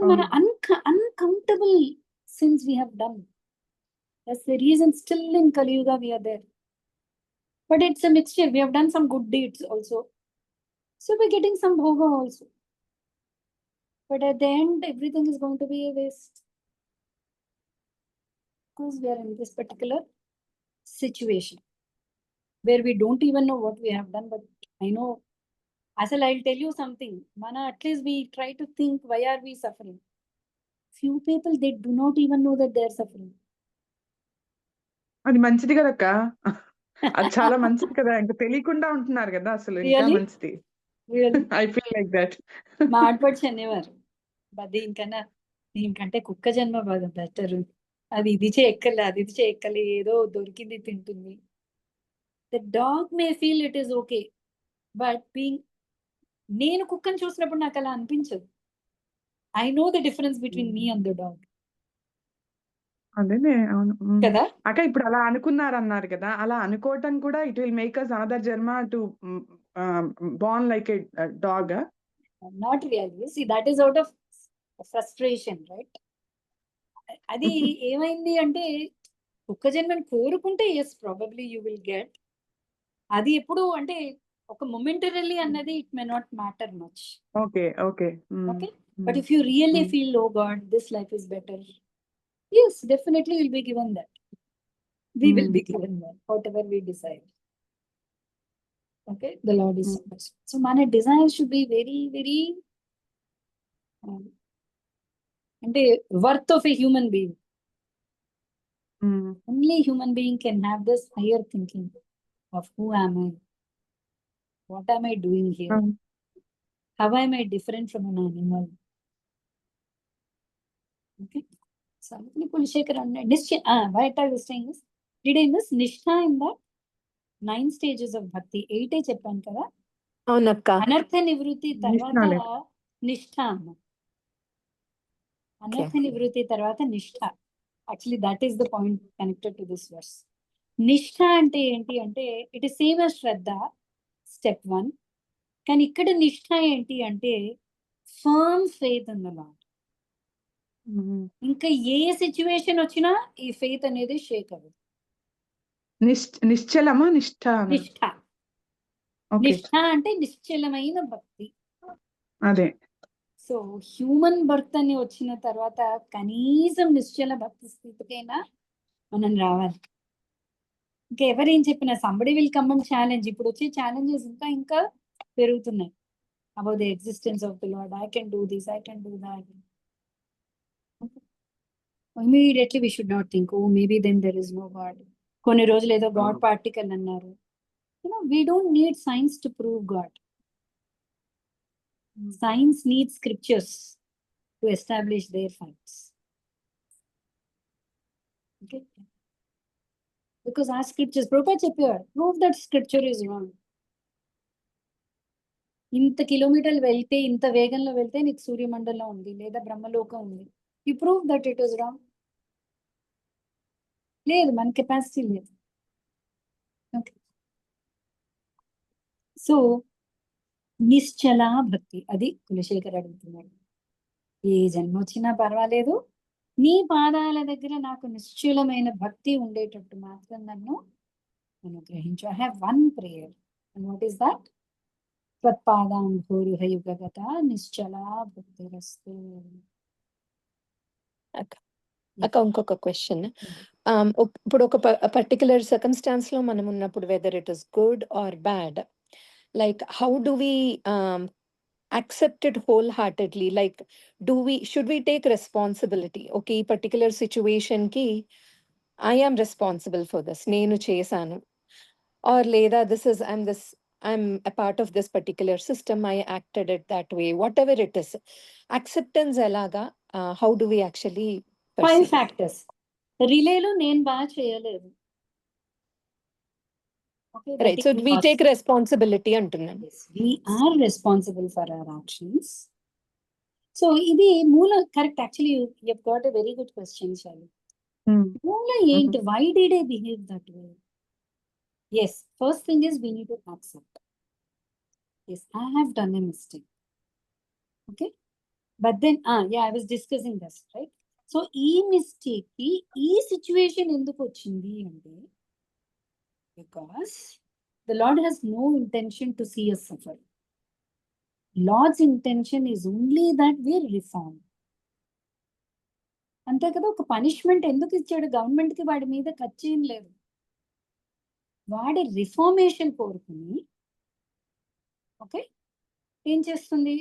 మన uncountable sins we have done. That's the reason still in Kali Yuga we are there. But it's a mixture. We have done some good deeds also. So we're getting some bhoga also. But at the end, everything is going to be a waste. Because we are in this particular situation where we don't even know what we have done. But I know, Asal, I'll tell you something. Mana, at least we try to think, why are we suffering? Few people, they do not even know that they are suffering. అది మంచిది కదక్క. అది చాలా మంచిది కదా. ఇంకా తెలియకుండా ఉంటున్నారు కదా అసలు. ఇంకా Really? మంచిది. Really? I feel like that. మా ఆడపడిచి అనేవారు, దీనికంటే కుక్క జన్మ బాగా బెటర్. అది ఇది చేయక్కలే, అది ఇది చేయక్కలే, ఏదో దొరికింది తింటుంది. The dog may feel it is okay, but నేను కుక్కను చూసినప్పుడు నాకు అలా అనిపించదు. I know the difference between me and the dog. అదేనే, అవును కదా. అక్క. ఇప్పుడు అలా అనుకున్నారు అన్నారు కదా, అలా అనుకోవటం కూడా it will make us another జన్మ to born like a dog. Not really. See, that is out of frustration, right? అది ఏమైంది అంటే కుక్క జన్మని కోరుకుంటే yes probably you will get. అది ఎప్పుడు అంటే ఒక మొమెంటరీలీ అన్నది it may not matter much. Okay okay okay, but if you really feel oh god this life is better, yes, definitely you'll be given that. We will be given that, whatever we decide. Okay, the Lord is supposed. So my desire should be very, very and worth of a human being. Only human being can have this higher thinking of who am I, what am I doing here, how am I different from an animal. Okay, so Kulishekar and what I was saying is, did I miss Nishtha in that 9 stages of bhakti? 8 చెప్పాను కదా. అవునక్క. అనర్థ నివృత్తి తర్వాత నిష్ఠ అన్న. అనర్థ నివృత్తి తర్వాత నిష్ఠ. Actually that is the point connected to this verse. నిష్ఠ అంటే ఏంటి అంటే ఇట్ ఇస్ సేమ్ as శ్రద్ధ, స్టెప్ 1. కానీ ఇక్కడ నిష్ఠ ఏంటి అంటే firm faith in the lord. ఇంకా ఏ సిచ్యువేషన్ వచ్చినా ఈ ఫెయిత్ అనేది షేక్ అవ్వదు. నిశ్చలమా నిష్ఠ? నిష్ఠ. నిష్ఠ అంటే నిశ్చలమైన భక్తి. అదే. సో హ్యూమన్ బర్త్ అని వచ్చిన తర్వాత కనీసం నిశ్చల భక్తి స్థితికైనా మనం రావాలి. ఇంకా ఎవరేం చెప్పినా somebody will come and challenge. ఇప్పుడు వచ్చే ఛాలెంజెస్ ఇంకా ఇంకా పెరుగుతున్నాయి. About the existence of the lord, I can do this, I can do that. Immediately we should not think oh maybe then there is no god. కొన్ని రోజులు ఏదో god particle అన్నారు. We don't need science to prove God. Science needs scriptures to establish their facts. Okay, because our scriptures, Prabhupada చెప్పారు, prove that scripture is wrong. ఇంత కిలోమీటర్లు వెళ్తే, ఇంత వేగంలో వెళ్తే నీకు సూర్యమండలం ఉంది లేదా బ్రహ్మలోకం ఉంది. You prove that it is wrong. లేదు, మన కెపాసిటీ లేదు. ఓకే, సో నిశ్చల భక్తి, అది కులశేఖర్ అడుగుతున్నాడు. ఏ జన్మ వచ్చినా పర్వాలేదు, నీ పాదాల దగ్గర నాకు నిశ్చలమైన భక్తి ఉండేటట్టు మాత్రం నన్ను అనుగ్రహించు. I have one prayer, and what is that? త్వత్పాదాంభోరుహయుగగత నిశ్చల భక్తిరస్తు. అక్క ఇంకొక క్వశ్చన్. ఇప్పుడు ఒక పర్టికులర్ సర్కమ్స్టాన్స్ లో మనం ఉన్నప్పుడు, whether it is good or bad, like how do we accept it wholeheartedly? Like should we take responsibility? Okay, particular situation ki I am responsible for this, nenu chesanu, or leda I'm a part of this particular system, I acted it that way, whatever it is. Acceptance elaga, how do we actually perceive? 5 factors. Relay lo నేను బాగా చేయలేదు. Okay, right, so we take responsibility antunnam. Yes, we are responsible for our actions. So ఇది మూల correct. Actually you have got a very good question, Shali. మూల ఏంటి? Why did I behave that way? Yes, first thing is we need to accept. Yes, I have done a mistake. Okay, but then yeah, I was discussing this, right? So ఈ mistake కి ఈ situation ఎందుకు వచ్చింది అంటే, because the Lord has no intention to see us suffer. Lord's intention is only that we reform. అంతే కదా. ఒక punishment ఎందుకు ఇచ్చాడు గవర్నమెంట్ కి? వాడి మీద ఖర్చేం లేదు. వాడి రిఫార్మేషన్ కోరుకుని, ఓకే, ఏం చేస్తుంది?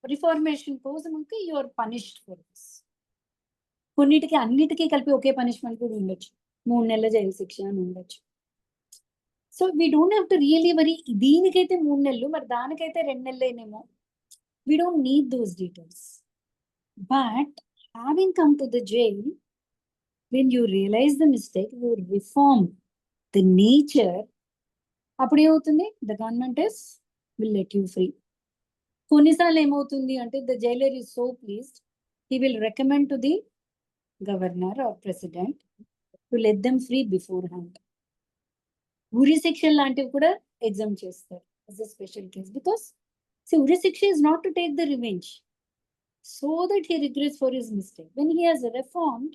రిఫార్మేషన్ కోసం you are punished for this. కొన్నిటికి అన్నిటికీ కలిపి ఒకే పనిష్మెంట్ కూడా ఉండొచ్చు. 3 నెలల జైలు శిక్ష అని ఉండొచ్చు. So we don't have to really worry. దీనికైతే 3 నెలలు, మరి దానికైతే 2 నెలలేనేమో. We don't need those details. But having come to the jail, when you realize the mistake, you reform the nature, అప్పుడు ఏమవుతుంది? the government will let you free. కొన్నిసార్లు ఏమవుతుంది అంటే the jailer is so pleased, he will recommend to the governor or president to let them free beforehand. ఉరి శిక్ష లాంటివి కూడా exam చేస్తారు. as a special case. Because, see, Urisiksha is not to take the revenge, so that he regrets for his mistake. When he has reformed,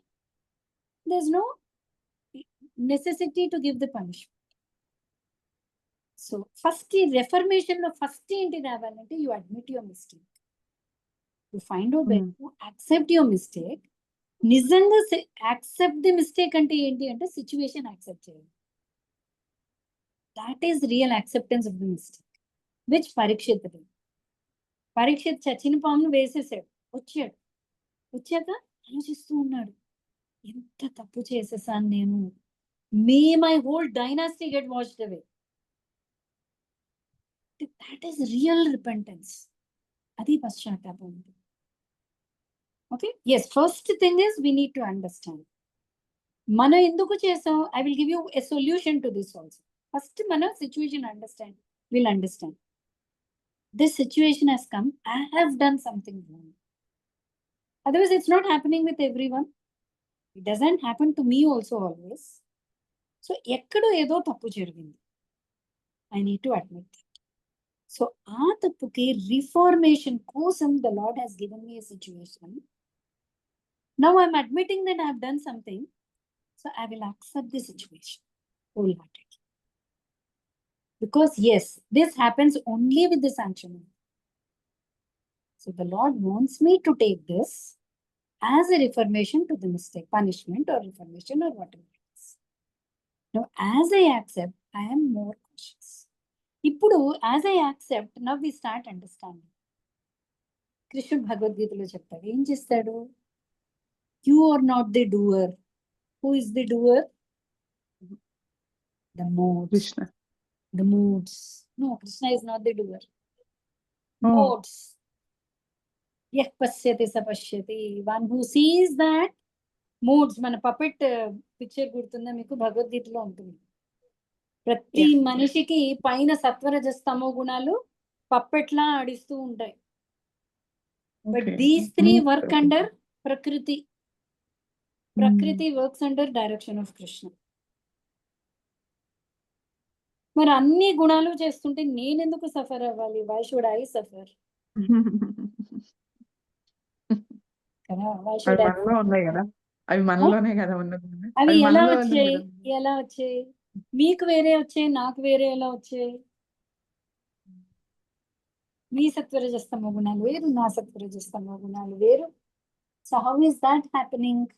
there's no necessity to give the punishment. So, first reformation lo first enti ravalante, you admit your mistake. You find a way to accept your mistake. నిజంగా accept the mistake అంటే ఏంటి అంటే situation accept చేయాలి. That is real acceptance of the mistake. Which Parikshit చచ్చిన పామును వేసేసాడు, వచ్చాక ఆలోచిస్తూ ఉన్నాడు, ఎంత తప్పు చేసేసాను నేను, my whole dynasty get washed away. That is real repentance. అది పశ్చాత్తాపం. Okay, yes, first thing is we need to understand mana enduku chesam. I will give you a solution to this also. First mana situation understand, we'll understand this situation has come, I have done something wrong. Otherwise it's not happening with everyone, it doesn't happen to me also always. So ekkado edo tappu jarigindi, I need to admit that. So aa tappuki reformation kosam the Lord has given me a situation. Now I'm admitting that I have done something, so I will accept the situation wholeheartedly. Because yes, this happens only with the sanction. So the Lord wants me to take this as a reformation to the mistake, punishment or reformation or whatever it is. Now as I accept, I am more cautious. Ippudu as I accept, now we start understanding. Krishna Bhagavad Gita lo cheptadu, em chestadu? You are not the doer. Who is the doer? The modes. Krishna. The moods. No, Krishna is not the doer. Oh. Modes. Yah pasyati sapashyati. One who sees that moods. Mana puppet picture gurtunda meeku Bhagavad Gita lo untundi. Prati manishiki paina sattvarajastamo gunalu puppet la adistu untayi. But these three work under Prakriti. Prakriti works under direction of Krishna. మరి అన్ని గుణాలు చేస్తుంటే నేను ఎందుకు suffer అవ్వాలి? Why should I suffer? కదా, why should I? మనలో ఉన్నాయి కదా, అవి మనలోనే కదా ఉన్నది. అవి ఎలా వచ్చాయి? మీకు వేరే వచ్చాయి, నాకు వేరే ఎలా వచ్చాయి? మీ సత్వరజస్తమో గుణాలు వేరు, నా సత్వరజస్తమో గుణాలు వేరు. So how is that happening?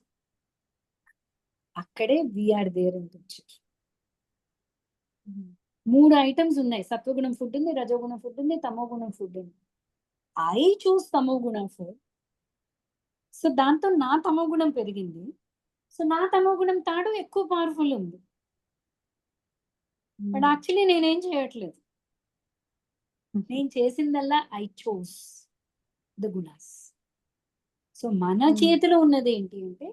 అక్కడే వీఆర్ దేర్ అని పిక్చర్. 3 ఐటమ్స్ ఉన్నాయి. సత్వగుణం ఫుడ్ ఉంది, రజోగుణం ఫుడ్ ఉంది, తమోగుణం ఫుడ్ ఉంది. ఐ చూస్ తమోగుణం ఫుడ్. సో దాంతో నా తమోగుణం పెరిగింది. సో నా తమోగుణం తాడు ఎక్కువ పవర్ఫుల్ ఉంది. బట్ యాక్చువల్లీ నేనేం చేయట్లేదు. నేను చేసిందల్లా I choose the gunas. So మన చేతిలో ఉన్నది ఏంటి అంటే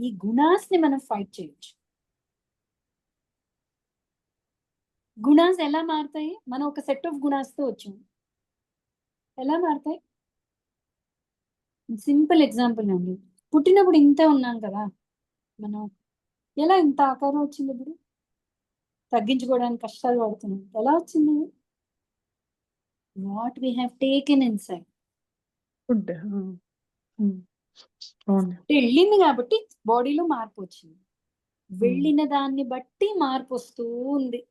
ఈ గుణాస్ ని మనం ఫైట్ చేయొచ్చు. గుణాస్ ఎలా మారుతాయి? మనం ఒక సెట్ ఆఫ్ గుణాస్ తో వచ్చాం, ఎలా మారుతాయి? సింపుల్ ఎగ్జాంపుల్ అండి. పుట్టినప్పుడు ఇంత ఉన్నాం కదా, మనం ఎలా ఇంత ఆకారం వచ్చింది? ఇప్పుడు తగ్గించుకోవడానికి కష్టాలు పడుతున్నాం. ఎలా వచ్చింది? What we have taken inside. వెళ్ళింది కాబట్టి బాడీలో మార్పు వచ్చింది. వెళ్ళిన దాన్ని బట్టి మార్పు వస్తూ ఉంది.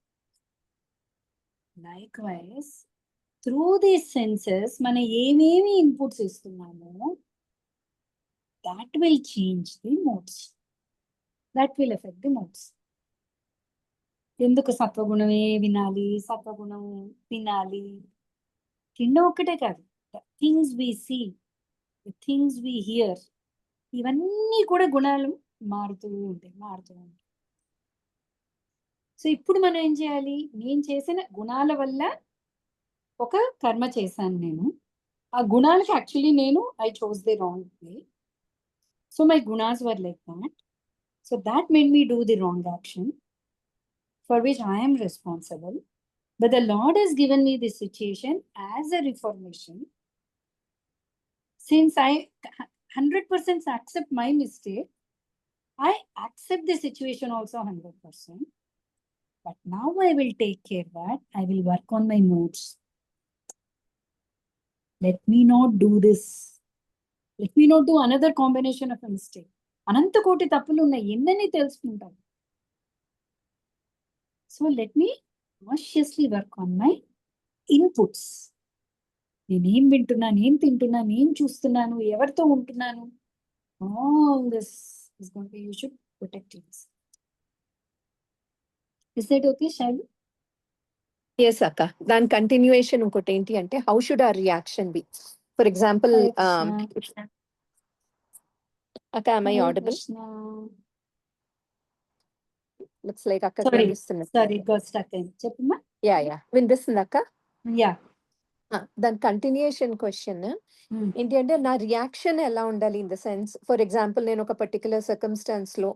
లైక్వైజ్ త్రూ దీస్ సెన్సెస్ మనం ఏమేమి inputs ఇస్తున్నామో that will change the modes, that will affect the modes. ఎందుకు సత్వగుణమే వినాలి, సత్వగుణం తినాలి? తిండం ఒక్కటే కాదు, the things we see, the things we hear, ఇవన్నీ కూడా గుణాలు మారుతూ ఉంటాయి. సో ఇప్పుడు మనం ఏం చేయాలి? నేను చేసిన గుణాల వల్ల ఒక కర్మ చేశాను నేను. ఆ గుణాలకి యాక్చువల్లీ నేను I chose the wrong way. So my gunas were like that. So that made me do the wrong action for which I am responsible. But the Lord has given me this situation as a reformation. Since I 100% accept my mistake, I accept the situation also 100%. But now I will take care that I will work on my modes. Let me not do this. Let me not do another combination of a mistake. అనంత కోటి తప్పులు ఉన్నాయి, ఎన్నని తెలుసుకుంటాం. So let me cautiously work on my inputs. నేనేం వింటున్నాను, ఏం తింటున్నాను, ఏం చూస్తున్నాను, ఎవరితో ఉంటున్నాను. All this is going to be, you should protect yourself. Is that okay, Shailu? Yes అక్క. దాని కంటిన్యూయేషన్ ఇంకోటి ఏంటి అంటే, how should our reaction be? For example అక్క, am I audible? Looks like అక్క వినిపిస్తుంది. Sorry, got stuck in. చెప్పమ్మా. Yeah వినిపిస్తుంది అక్క. Yeah. దాని కంటిన్యూయేషన్ క్వశ్చన్ ఏంటి అంటే, నా రియాక్షన్ ఎలా ఉండాలి? In the sense, for example నేను ఒక పర్టికులర్ సర్కమ్స్టాన్స్ లో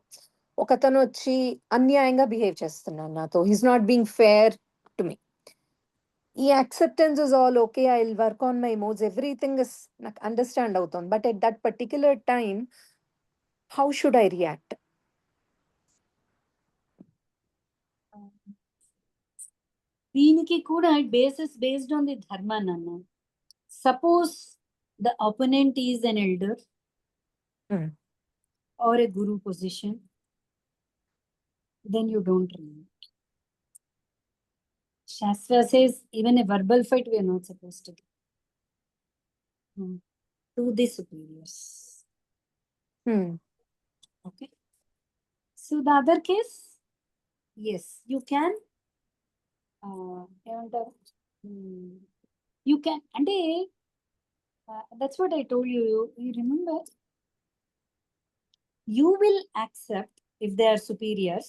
ఒకతను వచ్చి అన్యాయంగా బిహేవ్ చేస్తున్నాను నాతో, he's not being fair to me. ఈ acceptance is all okay, I will work on my moods, everything is నాకు అండర్స్టాండ్ అవుతుంది. But at that particular time how should I react? దీనికి కూడా based on the dharma, Nana. Suppose the opponent is an elder or a guru position, then you don't react. Shastra says even a verbal fight we are not supposed to do. To the superiors. Okay. So the other case, yes, you can. You can, and that's what I told you. You remember? You will accept if they are superiors.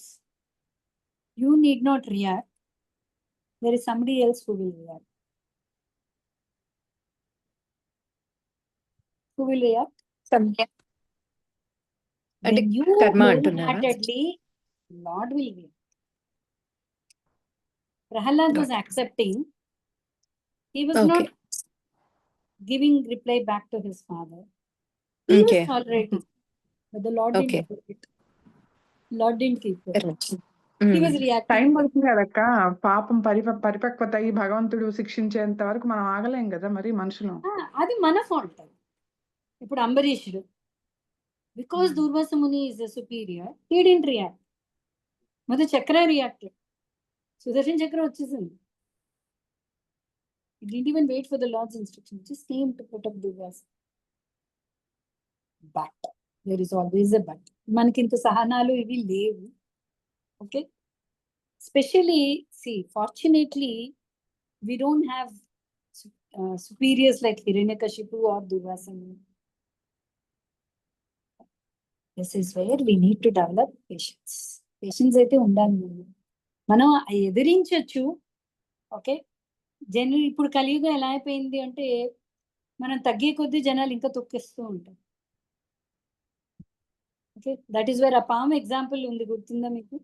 You need not react. There is somebody else who will react. Who will react? When you wholeheartedly, Lord will react. Prahalad was accepting. He was not giving reply back to his father. He was tolerating. But the Lord didn't keep it. Lord didn't keep it. He was reacting. Time పడుతుంది కదక్క. పాపం పరిపక్వత అయ్యి భగవంతుడు శిక్షించేంత వరకు మనం ఆగలేం కదా మరి మనుషులు. అది మన ఫాల్ట్. ఇప్పుడు అంబరీషుడు, because Durvasa Muni is a superior, he didn't react. మొదటి చక్ర reacted. సుదర్శన్ చక్ర వచ్చేసింది. He didn't even wait for the Lord's instruction. Just came to protect Durvasa. But there is always a but. మనకి ఇంత సహనాలు ఇవి లేవు. Okay. Especially, see, fortunately, we don't have superiors like Hiranyakashipu or Durvasa. This is where we need to develop patience. Patience అయితే ఉండాలి. మనం ఎదిరించవచ్చు. Okay, ఇప్పుడు కలియుగం ఎలా అయిపోయింది అంటే, మనం తగ్గే కొద్దీ జనాలు ఇంకా తొక్కేస్తూ ఉంటారు. ఓకే, దట్ ఈస్ వేర్ ఆ పాము ఎగ్జాంపుల్ ఉంది, గుర్తుందా మీకు?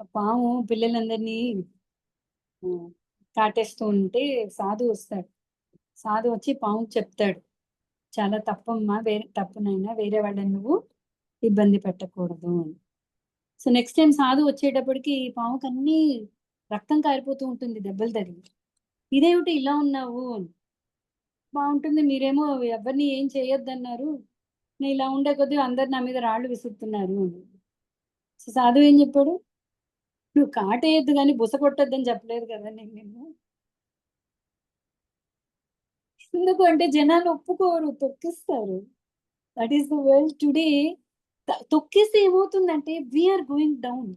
ఆ పాము పిల్లలందరినీ కాటేస్తూ ఉంటే సాధు వస్తాడు. సాధు వచ్చి పాము చెప్తాడు, చాలా తప్పమ్మా, తప్పునైనా వేరే వాళ్ళని నువ్వు ఇబ్బంది పెట్టకూడదు అని. సో నెక్స్ట్ టైం సాధు వచ్చేటప్పటికి పాముకి అన్ని రక్తం కారిపోతూ ఉంటుంది, దెబ్బలు తగిలి. ఇదేమిటి ఇలా ఉన్నావు? బాగుంటుంది, మీరేమో ఎవరిని ఏం చేయొద్దన్నారు, నేను ఇలా ఉండే కొద్దీ అందరు నా మీద రాళ్ళు విసురుతున్నారు అని. సో సాధు ఏం చెప్పాడు? నువ్వు కాటేయద్దు కానీ బుస కొట్టద్దని చెప్పలేదు కదా నేను. ఎందుకు అంటే జనాలు ఒప్పుకోరు, తొక్కిస్తారు. That is the world today. తొక్కిస్తే ఏమవుతుందంటే we're going down.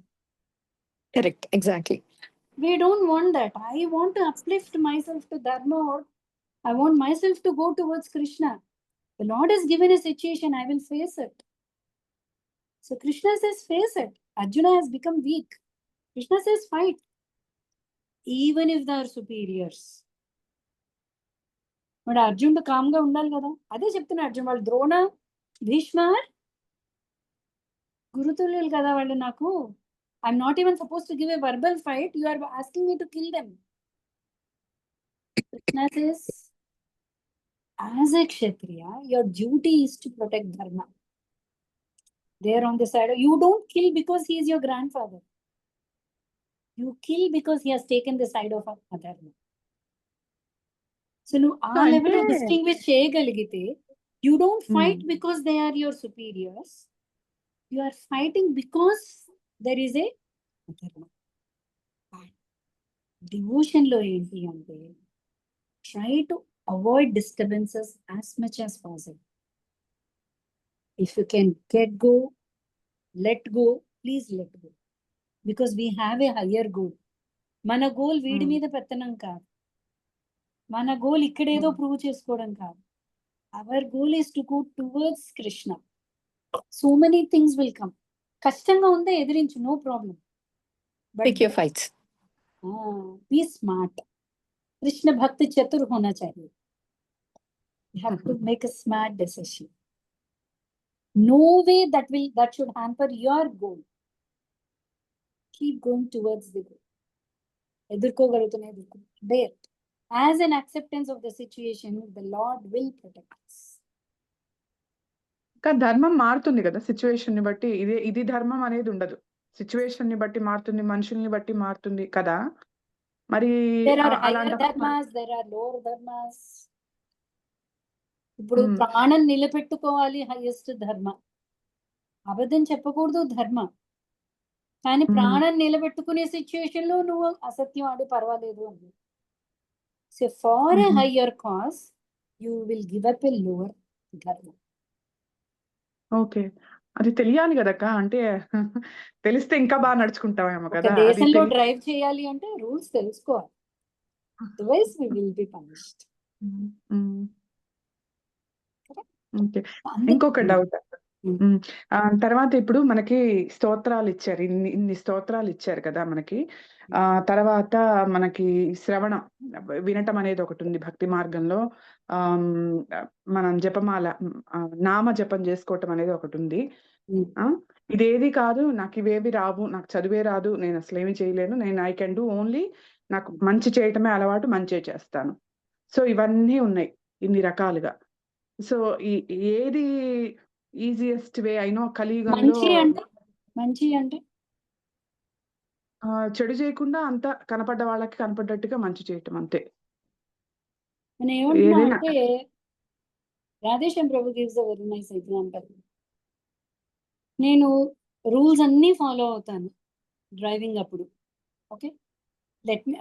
Correct, exactly. We don't want that. I want to uplift myself to Dharma, or I want myself to go towards Krishna. The Lord has given a situation, I will face it. So Krishna says face it. Arjuna has become weak. Krishna says fight. Even if they are superiors. But Arjuna కామ్గా ఉండాలి కదా. అదే చెప్తున్నా అర్జున్, వాళ్ళు ద్రోణ, భీష్మ గురుతుల్యులు కదా వాళ్ళు నాకు. I'm not even supposed to give a verbal fight. You are asking me to kill them. Krishna says, as a Kshatriya, your duty is to protect Dharma. They are on the side. You don't kill because he is your grandfather. You kill because he has taken the side of adharma. So నువ్వు ఆ So, లెవెల్లో అంటే distinguish చేయగలిగితే you don't fight um, because they are your superiors. You are fighting because there is a adharma. Devotion లో ఏంటి అంటే try to avoid disturbances as much as possible. If you can let go, please let go. Because we have a higher goal. మన goal వీడి ఉమ్, మీద పెత్తనం కాదు, మన goal ఇక్కడేదో ఉమ్, ప్రూవ్ చేసుకోవడం కాదు. Our goal is to go towards Krishna. So many things will come. కష్టంగా ఉందా ఎదిరించు, no problem. Pick your fights. Be smart. Krishna भक्त चतुर होना चाहिए. You have to make a smart decision. No way that should hamper your goal. Keep going towards the goal. ఎదుర్కోగలుగుతున్నా bear. As an acceptance of the situation, the Lord will protect us. కానీ ధర్మం మారుతుంది కదా situation ని బట్టి. ఇది ధర్మం అనేది ఉండదు. సిచ్యువేషన్ ని బట్టి మారుతుంది, మనుషుల్ని బట్టి మారుతుంది కదా. మరి There are higher అలాంటప్పుడు dharmas, there are lower dharmas. ఇప్పుడు ఉమ్, ప్రాణం నిలబెట్టుకోవాలి హైయెస్ట్ ధర్మ. అబద్ధం చెప్పకూడదు ధర్మ. కానీ ఉమ్, ప్రాణం నిలబెట్టుకునే సిచ్యుయేషన్ లో నువ్వు అసత్యం ఆడు పర్వాలేదు అని. So far a um. Higher cause you will give up a lower dharma. Okay, అది తెలియాలి కదక్క. అంటే తెలిస్తే ఇంకా బాగా నడుచుకుంటామేమో ఒక కదా. అది దేశంలో డ్రైవ్ చేయాలి అంటే రూల్స్ తెలుసుకోవాలి. Otherwise we will be punished. Okay, ఇంకొక డౌట్. తర్వాత ఇప్పుడు మనకి స్తోత్రాలు ఇచ్చారు, ఇన్ని స్తోత్రాలు ఇచ్చారు కదా మనకి. తర్వాత మనకి శ్రవణం, వినటం అనేది ఒకటి ఉంది భక్తి మార్గంలో. మనం జపమాల, నామ జపం చేసుకోవటం అనేది ఒకటి ఉంది. ఇదేది కాదు, నాకు ఇవేవి రావు, నాకు చదివే రాదు, నేను అసలు ఏమి చేయలేను, నేను ఐ కెన్ డూ ఓన్లీ, నాకు మంచి చేయటమే అలవాటు, మంచి చేస్తాను. సో ఇవన్నీ ఉన్నాయి ఇన్ని రకాలుగా. సో ఏది ఈజియెస్ట్ వే? అయినో కలియుగంలో మంచి అంటే చెడు చేయకుండా అంతా కనపడ్డ వాళ్ళకి కనపడ్డట్టుగా మంచి చేయటం అంతే. నేను ఏమంటున్నా ఏదైనా అంటే Radheshyam Prabhu gives a very nice example. నేను రూల్స్ అన్నీ ఫాలో అవుతాను డ్రైవింగ్ అప్పుడు. Okay,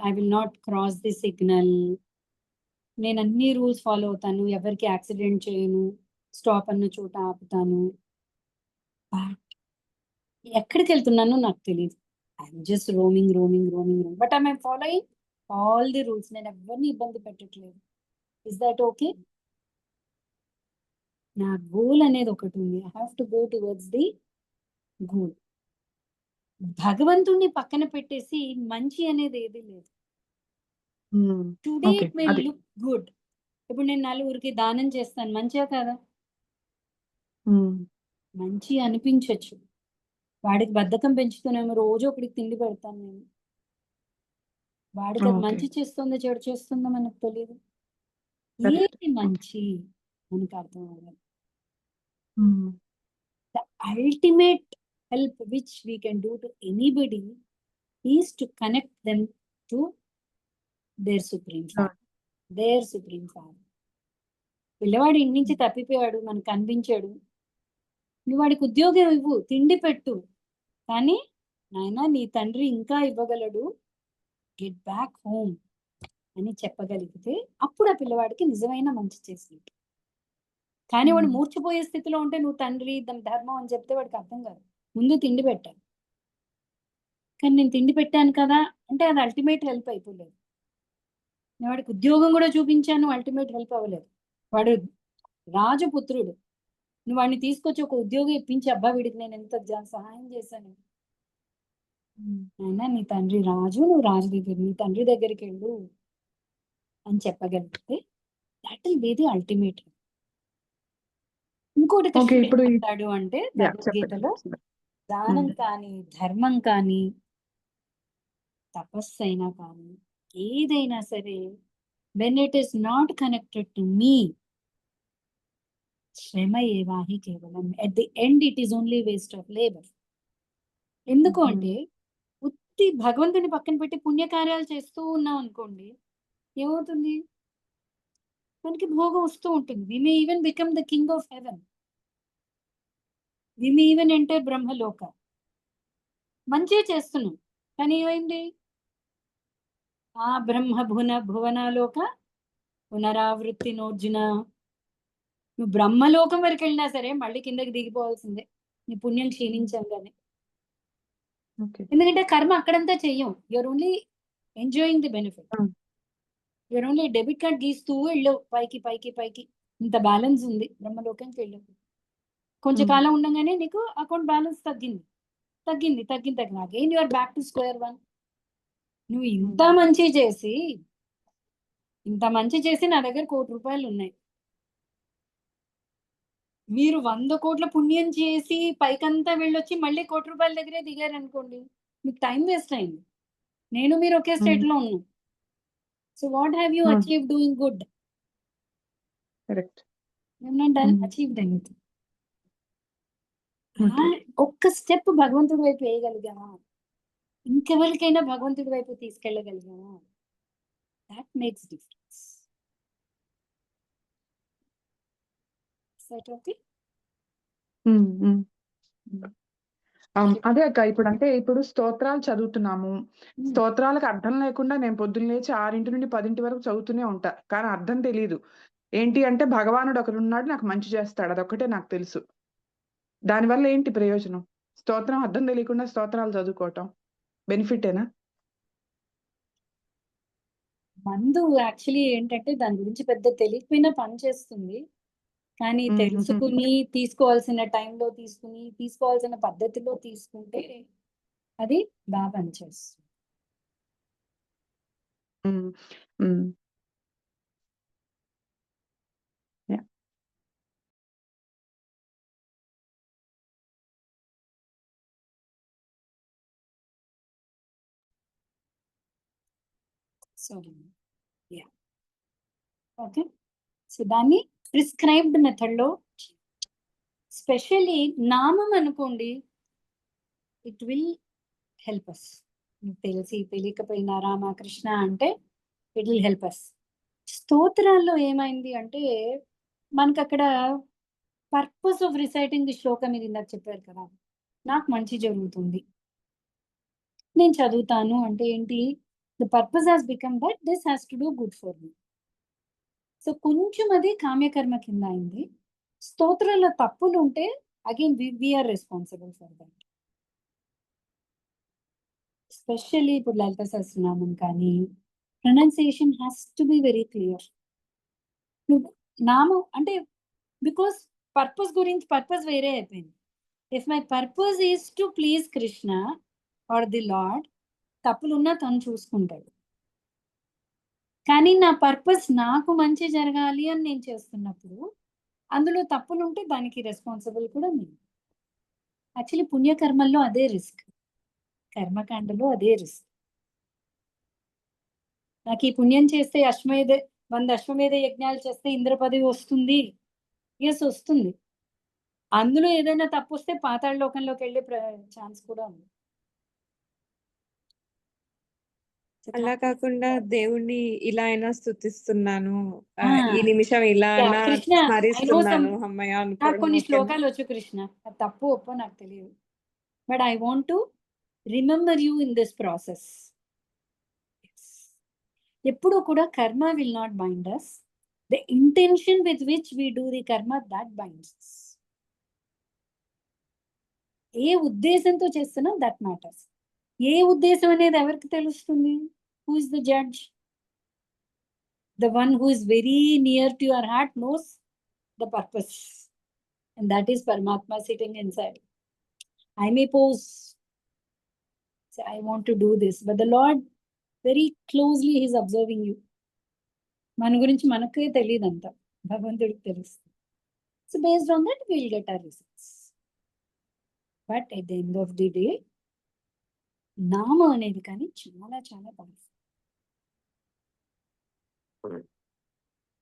I will not cross the signal. నేను అన్ని రూల్స్ ఫాలో అవుతాను, ఎవరికి యాక్సిడెంట్ చేయను, స్టాప్ అన్న చోట ఆపుతాను. ఎక్కడికి వెళ్తున్నానో నాకు తెలియదు. I'm just roaming. But I'm following all the rules. నేను ఎవరిని ఇబ్బంది పెట్టట్లేదు. Is that okay? నా గోల్ అనేది ఒకటి ఉంది. I have to go towards the goal. భగవంతుణ్ణి పక్కన పెట్టేసి మంచి అనేది ఏది లేదు. Today it may look good. ఇప్పుడు నేను నలుగురికి దానం చేస్తాను, మంచిగా కదా? మంచి అనిపించవచ్చు. వాడికి బద్ధకం పెంచుతున్నామో రోజు ఒకడికి తిండి పెడతాను నేను. వాడికి అది మంచి చేస్తుందో చెడు చేస్తుందో మనకు తెలియదు. ఏది మంచి మనకు అర్థం అవ్వదు. The ultimate help which we can do to anybody is to connect them to their supreme father. పిల్లవాడు ఇంటి నుంచి తప్పిపోయాడు, మనకు కనిపించాడు, నువ్వు వాడికి ఉద్యోగం ఇవ్వు, తిండి పెట్టు, కానీ నాయనా నీ తండ్రి ఇంకా ఇవ్వగలడు, గెట్ బ్యాక్ హోమ్ అని చెప్పగలిగితే అప్పుడు ఆ పిల్లవాడికి నిజమైన మంచి చేసినట్టు. కానీ వాడు మూర్చిపోయే స్థితిలో ఉంటే నువ్వు తండ్రి ధర్మం అని చెప్తే వాడికి అర్థం కాదు. ముందు తిండి పెట్టాను, కానీ నేను తిండి పెట్టాను కదా అంటే అది అల్టిమేట్ హెల్ప్ అయిపోలేదు. నేను వాడికి ఉద్యోగం కూడా చూపించాను, అల్టిమేట్ హెల్ప్ అవ్వలేదు. వాడు రాజపుత్రుడు, నువ్వు వాడిని తీసుకొచ్చి ఒక ఉద్యోగం ఇప్పించి అబ్బా వీడికి నేను ఎంత సహాయం చేశాను, అయినా నీ తండ్రి రాజు, నువ్వు రాజు దగ్గర నీ తండ్రి దగ్గరికి వెళ్ళు అని చెప్పగలిగితే that will be the ultimate. ఇంకోటి కృష్ణుడు ఏమంటాడు అంటే భగవద్గీతలో, దానం కానీ ధర్మం కానీ తపస్సు అయినా కానీ ఏదైనా సరే, when it is not connected to me, శ్రమ ఏవాహి కేవలం, at the end it is only waste of labor. ఎందుకు అంటే భగవంతుని పక్కన పెట్టి పుణ్యకార్యాలు చేస్తూ ఉన్నాం అనుకోండి, ఏమవుతుంది? మనకి భోగం వస్తూ ఉంటుంది. We may even become the king of heaven. We may even enter Brahmaloka. మంచి చేస్తున్నాం, కానీ ఏమైంది? ఆ భువనాలోక పునరావృత్తి నోర్జున. నువ్వు బ్రహ్మలోకం వరకు వెళ్ళినా సరే మళ్ళీ కిందకి దిగిపోవాల్సిందే, నీ పుణ్యం క్షీణించంగానే. ఓకే. ఎందుకంటే కర్మ అక్కడంతా చెయ్యం. You're only enjoying the benefit. You're only debit card గీస్తూ వెళ్ళవు పైకి పైకి పైకి. ఇంత బ్యాలెన్స్ ఉంది, బ్రహ్మలోకంకి వెళ్ళవు. కొంచెం కాలం ఉండగానే నీకు అకౌంట్ బ్యాలెన్స్ తగ్గింది. Again you're back to square one. నువ్వు ఇంత మంచి చేసి నా దగ్గర ₹1,00,00,000 ఉన్నాయి. మీరు 100 కోట్ల పుణ్యం చేసి పైకంతా వెళ్ళొచ్చి మళ్ళీ ₹1,00,00,000 దగ్గరే దిగారు అనుకోండి, మీకు టైం వేస్ట్ అయింది. నేను మీరు ఒకే స్టేట్ లో ఉన్నాం. So what have you achieve doing good? Correct. Achieved anything. ఒక్క స్టెప్ భగవంతుడి వైపు వేయగలిగామా, ఇంకెవరికైనా భగవంతుడి వైపు తీసుకెళ్ళగలిగామా, దాట్ మేక్స్ డిఫరెన్స్. ఓకే. అదే అక్క, ఇప్పుడు స్తోత్రాలు చదువుతున్నాము. స్తోత్రాలకు అర్థం లేకుండా నేను పొద్దున్న లేచి 6 నుండి 10 వరకు చదువుతూనే ఉంటా, కానీ అర్థం తెలియదు. ఏంటి అంటే భగవానుడు ఒకడు ఉన్నాడు, నాకు మంచి చేస్తాడు, అదొక్కటే నాకు తెలుసు. దానివల్ల ఏంటి ప్రయోజనం? స్తోత్రం అర్థం తెలియకుండా స్తోత్రాలు చదువుకోవటం బెనిఫిటేనా? మందు యాక్చువల్లీ ఏంటంటే దాని గురించి పెద్ద తెలియకపోయినా పని చేస్తుంది, కానీ తెలుసుకుని తీసుకోవాల్సిన టైంలో తీసుకుని తీసుకోవాల్సిన పద్ధతిలో తీసుకుంటే అది బాగా పనిచేస్తుంది. ఓకే. సో దాన్ని ప్రిస్క్రైబ్డ్ మెథడ్ లో, స్పెషల్లీ నామం అనుకోండి, ఇట్ విల్ హెల్ప్ అస్. తెలిసి తెలియకపోయినా రామకృష్ణ అంటే ఇట్ విల్ హెల్ప్ అస్. స్తోత్రాల్లో ఏమైంది అంటే మనకు అక్కడ పర్పస్ ఆఫ్ రిసైటింగ్ ది శ్లోకం మీరు ఇందాక చెప్పారు కదా, నాకు మంచి జరుగుతుంది, నేను చదువుతాను అంటే ఏంటి? The purpose has become that this has to do good for me. So కొంచెం అది కామ్యకర్మ కింద అయింది. స్తోత్రాల్లో తప్పులు ఉంటే again we're responsible for that. Especially ఇప్పుడు లలిత సహస్రనామం కానీ pronunciation has to be very clear. నామం అంటే బికాస్ పర్పస్ వేరే అయిపోయింది. If my purpose is to please Krishna or the lord, తప్పులున్నా తను చూసుకుంటాడు. కానీ నా పర్పస్ నాకు మంచి జరగాలి అని నేను చేస్తున్నప్పుడు అందులో తప్పులు ఉంటే దానికి రెస్పాన్సిబుల్ కూడా నేను. యాక్చువల్లీ పుణ్యకర్మల్లో అదే రిస్క్, కర్మకాండలో అదే రిస్క్. నాకు ఈ పుణ్యం చేస్తే 100 అశ్వమేధ యజ్ఞాలు చేస్తే ఇంద్ర పదవి వస్తుంది. ఎస్ వస్తుంది. అందులో ఏదైనా తప్పు వస్తే పాతాళ లోకంలోకి వెళ్ళే ఛాన్స్ కూడా ఉంది. అలా కాకుండా దేవుణ్ణి ఇలా అయినా స్తుతిస్తున్నాను, ఈ నిమిషం ఇలా అయినా కృష్ణ స్మరిస్తున్నాను, అమ్మయ్య నాకు అనుకోవడం కొన్ని ఓకేనా? శ్లోకాలు వచ్చు కృష్ణ, అది తప్పు ఒప్పో నాకు తెలియదు, but I want to remember you in this process. ఎప్పుడు కూడా కర్మ will not bind us. The intention with which we do the karma, that binds us. ఏ ఉద్దేశంతో చేస్తున్నా దట్ మ్యాటర్స్. ఏ ఉద్దేశం అనేది ఎవరికి తెలుస్తుంది? Who is the judge? The one who is very near to your heart knows the purpose, and that is Paramatma sitting inside. I may pose, say I want to do this, but the Lord very closely is observing you. మన గురించి మనకే తెలియదంట, భగవంతుడికి తెలుస్తుంది. So based on that will get our results. But at the end of the day నామం అనేది కానీ చాలా చాలా పవర్ఫుల్.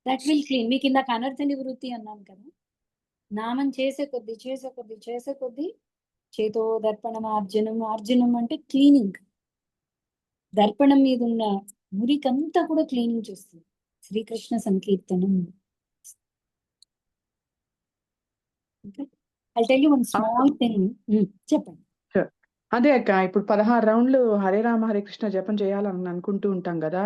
That will clean. మీకు ఇందాక అనర్థ నివృత్తి అన్నాను కదా, నామం చేసే కొద్ది చేతో దర్పణం అర్జునం అంటే క్లీనింగ్. దర్పణం మీద ఉన్న మురికంతా కూడా క్లీనింగ్ చేస్తుంది. శ్రీకృష్ణ సంకీర్తనం. I tell you one small thing. చెప్పండి. అదే అక్క, ఇప్పుడు 16 రౌండ్లు హరే రామ హరే కృష్ణ జపం చేయాలని అనుకుంటూ ఉంటాం కదా.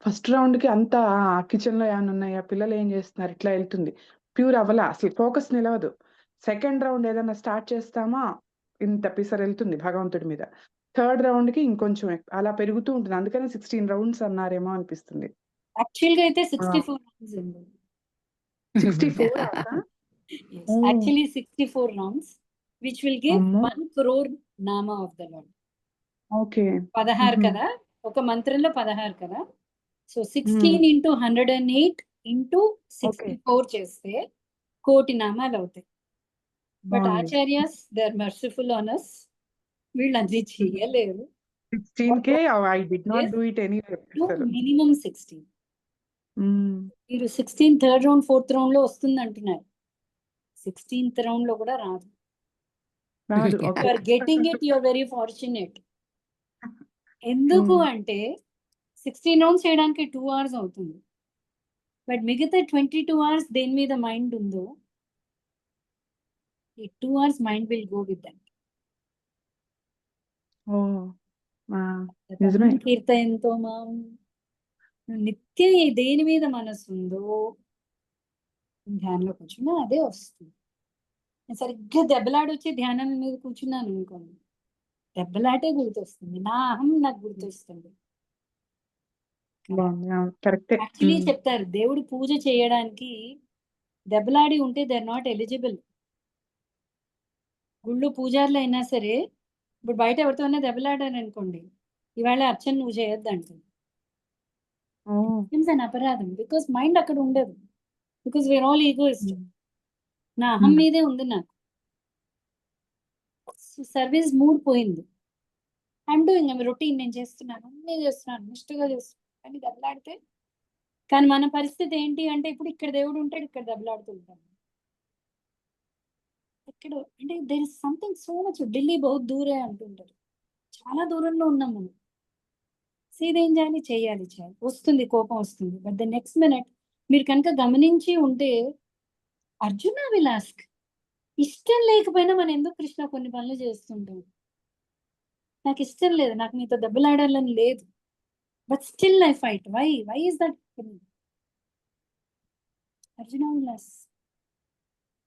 ఫస్ట్ రౌండ్ కి అంతా కిచెన్ లో ఏమైనా ఉన్నాయా, పిల్లలు ఏం చేస్తున్నారు, ఇట్లా వెళ్తుంది. ప్యూర్ అవ్వలా, అసలు ఫోకస్ నిలవదు. సెకండ్ రౌండ్ ఏదైనా స్టార్ట్ చేస్తామా, ఇంత పిసర్ వెళ్తుంది భగవంతుడి మీద. థర్డ్ రౌండ్ కి ఇంకొంచెం అలా పెరుగుతూ ఉంటుంది. అందుకని 16 రౌండ్స్ అన్నారేమో అనిపిస్తుంది. యాక్చువల్ గా అయితే 64 రౌండ్స్ అండి. 64 actually 64 rounds which will give అమ్మో. 1 crore Nama of the lord. Okay. 16 కదా, ఒక మంత్రంలో 16 కదా. సో 16 into 108 into 64 చేస్తే 1 కోటి నామాలు అవుతాయి. బట్ బాగుంది. Acharyas they are merciful on us. వీళ్ళు అది చేయలేరు. 16K I did not do it any అసలు. మినిమం 16. మీరు 16 థర్డ్ రౌండ్ 4th రౌండ్ లో వస్తుంది అంటున్నారు. 16th రౌండ్ లో కూడా రాదు. రాదు. You okay. Are getting it, you are very fortunate. ఎందుకు అంటే 16 రౌండ్స్ చేయడానికి 2 hours అవుతుంది. బట్ మిగతా 22 hours దేని మీద మైండ్ ఉందో, ఈ 2 hours mind will go with that. ఓ నిజమే. కీర్తయంతో మాం నిత్య దేని మీద మనసు ఉందో ధ్యానంలో కూర్చున్నా అదే వస్తుంది. నేను సరిగ్గా దెబ్బలాడొచ్చి ధ్యానం మీద కూర్చున్నాను అనుకోండి, దెబ్బలాటే గుర్తొస్తుంది, నా అహం నాకు గుర్తొస్తుంది. కరెక్టే. యాక్చువల్లీ చెప్తారు, దేవుడి పూజ చేయడానికి దెబ్బలాడి ఉంటే దే ఆర్ నాట్ ఎలిజిబుల్. గుళ్ళు పూజారులు అయినా సరే, ఇప్పుడు బయట ఎవరితోనే దెబ్బలాడారు అనుకోండి, ఇవాళ అర్చన నువ్వు చేయొద్దు అంటుంది. ఇట్స్ అన్ అపరాధం. బికాస్ మైండ్ అక్కడ ఉండదు. Because we're all egoist. నా అహం మీదే ఉంది నాకు. సర్వీస్ మూడ్ పోయింది. ఐఎమ్ డూయింగ్ రొటీన్, నేను చేస్తున్నాను, అన్నీ చేస్తున్నాను, నిష్ఠగా చేస్తున్నాను, కానీ దెబ్బలాడితే. కానీ మన పరిస్థితి ఏంటి అంటే, ఇప్పుడు ఇక్కడ దేవుడు ఉంటాడు, ఇక్కడ దెబ్బలాడుతూ ఉంటాను. ఇక్కడ అంటే there is something so much. Delhi బహుత్ దూరే అంటుంటారు, చాలా దూరంలో ఉన్నాం మనం. సీదేం చేయాలి, చేయాలి, వస్తుంది, కోపం వస్తుంది. బట్ ద నెక్స్ట్ మినిట్ మీరు కనుక గమనించి ఉంటే, అర్జున విల్ ఆస్క్, ఇష్టం లేకపోయినా మనం ఎందుకు కృష్ణ కొన్ని పనులు చేస్తుంటాం. నాకు ఇష్టం లేదు, నాకు మీతో దెబ్బలాడాలని లేదు, but still I fight. Why is that? Arjuna will ask.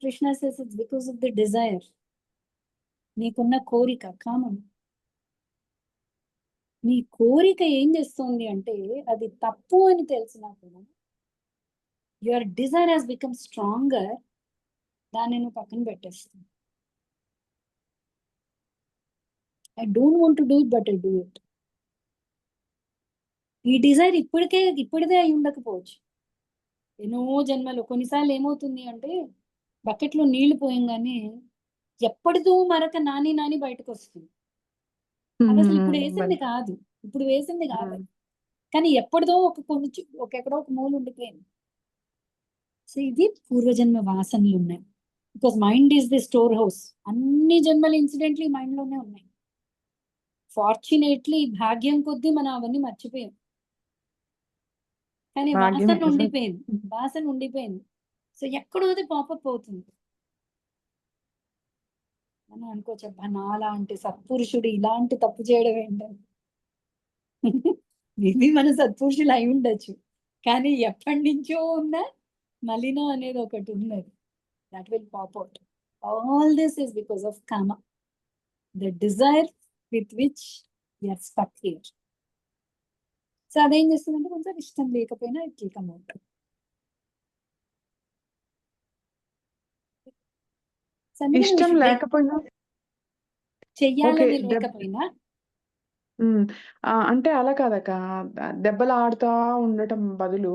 Krishna says it's because of the desire. నీకున్న కోరిక, కామం. నీ కోరిక ఏం చేస్తుంది అంటే, అది తప్పు అని తెలిసినా కూడా your desire has become stronger. దాన్ని నువ్వు పక్కన పెట్టేస్తుంది. I don't want to do it, but I do it. ఈ డిజైర్ ఇప్పుడిదే అయి ఉండకపోవచ్చు, ఎన్నో జన్మలో. కొన్నిసార్లు ఏమవుతుంది అంటే, బకెట్లో నీళ్లు పోయంగానే ఎప్పటిదో మరక నాని బయటకు వస్తుంది. అది అసలు ఇప్పుడు వేసింది కాదు, కానీ ఎప్పటిదో ఎక్కడో ఒక మూలు ఉండిపోయింది. సో ఇది పూర్వజన్మ వాసనలు ఉన్నాయి. Because mind is the store house. అన్ని జన్మల ఇన్సిడెంట్లు మైండ్ లోనే ఉన్నాయి. ఫార్చునేట్లీ భాగ్యం కొద్దీ మనం అవన్నీ మర్చిపోయాం, కానీ వాసన ఉండిపోయింది. సో ఎక్కడో అది పాపప్ అవుతుంది. మనం అనుకోవచ్చు, నాలాంటి సత్పురుషుడు ఇలాంటి తప్పు చేయడం ఏంటని. మేబీ మన సత్పురుషులు అయి ఉండొచ్చు, కానీ ఎప్పటి నుంచో ఉన్న మలినం అనేది ఒకటి ఉన్నది. That will pop out. All this is because of kama, the desire with which we are stuck here. So అదేం చేస్తుందంటే, కొంచెం ఇష్టం లేకపోయినా ఇట్ విల్ కమ్ అవుట్. ఇష్టం లేకపోయినా, చెయ్యాలని లేకపోయినా, అంటే అలా కాదక్క. దెబ్బలు ఆడుతా ఉండటం బదులు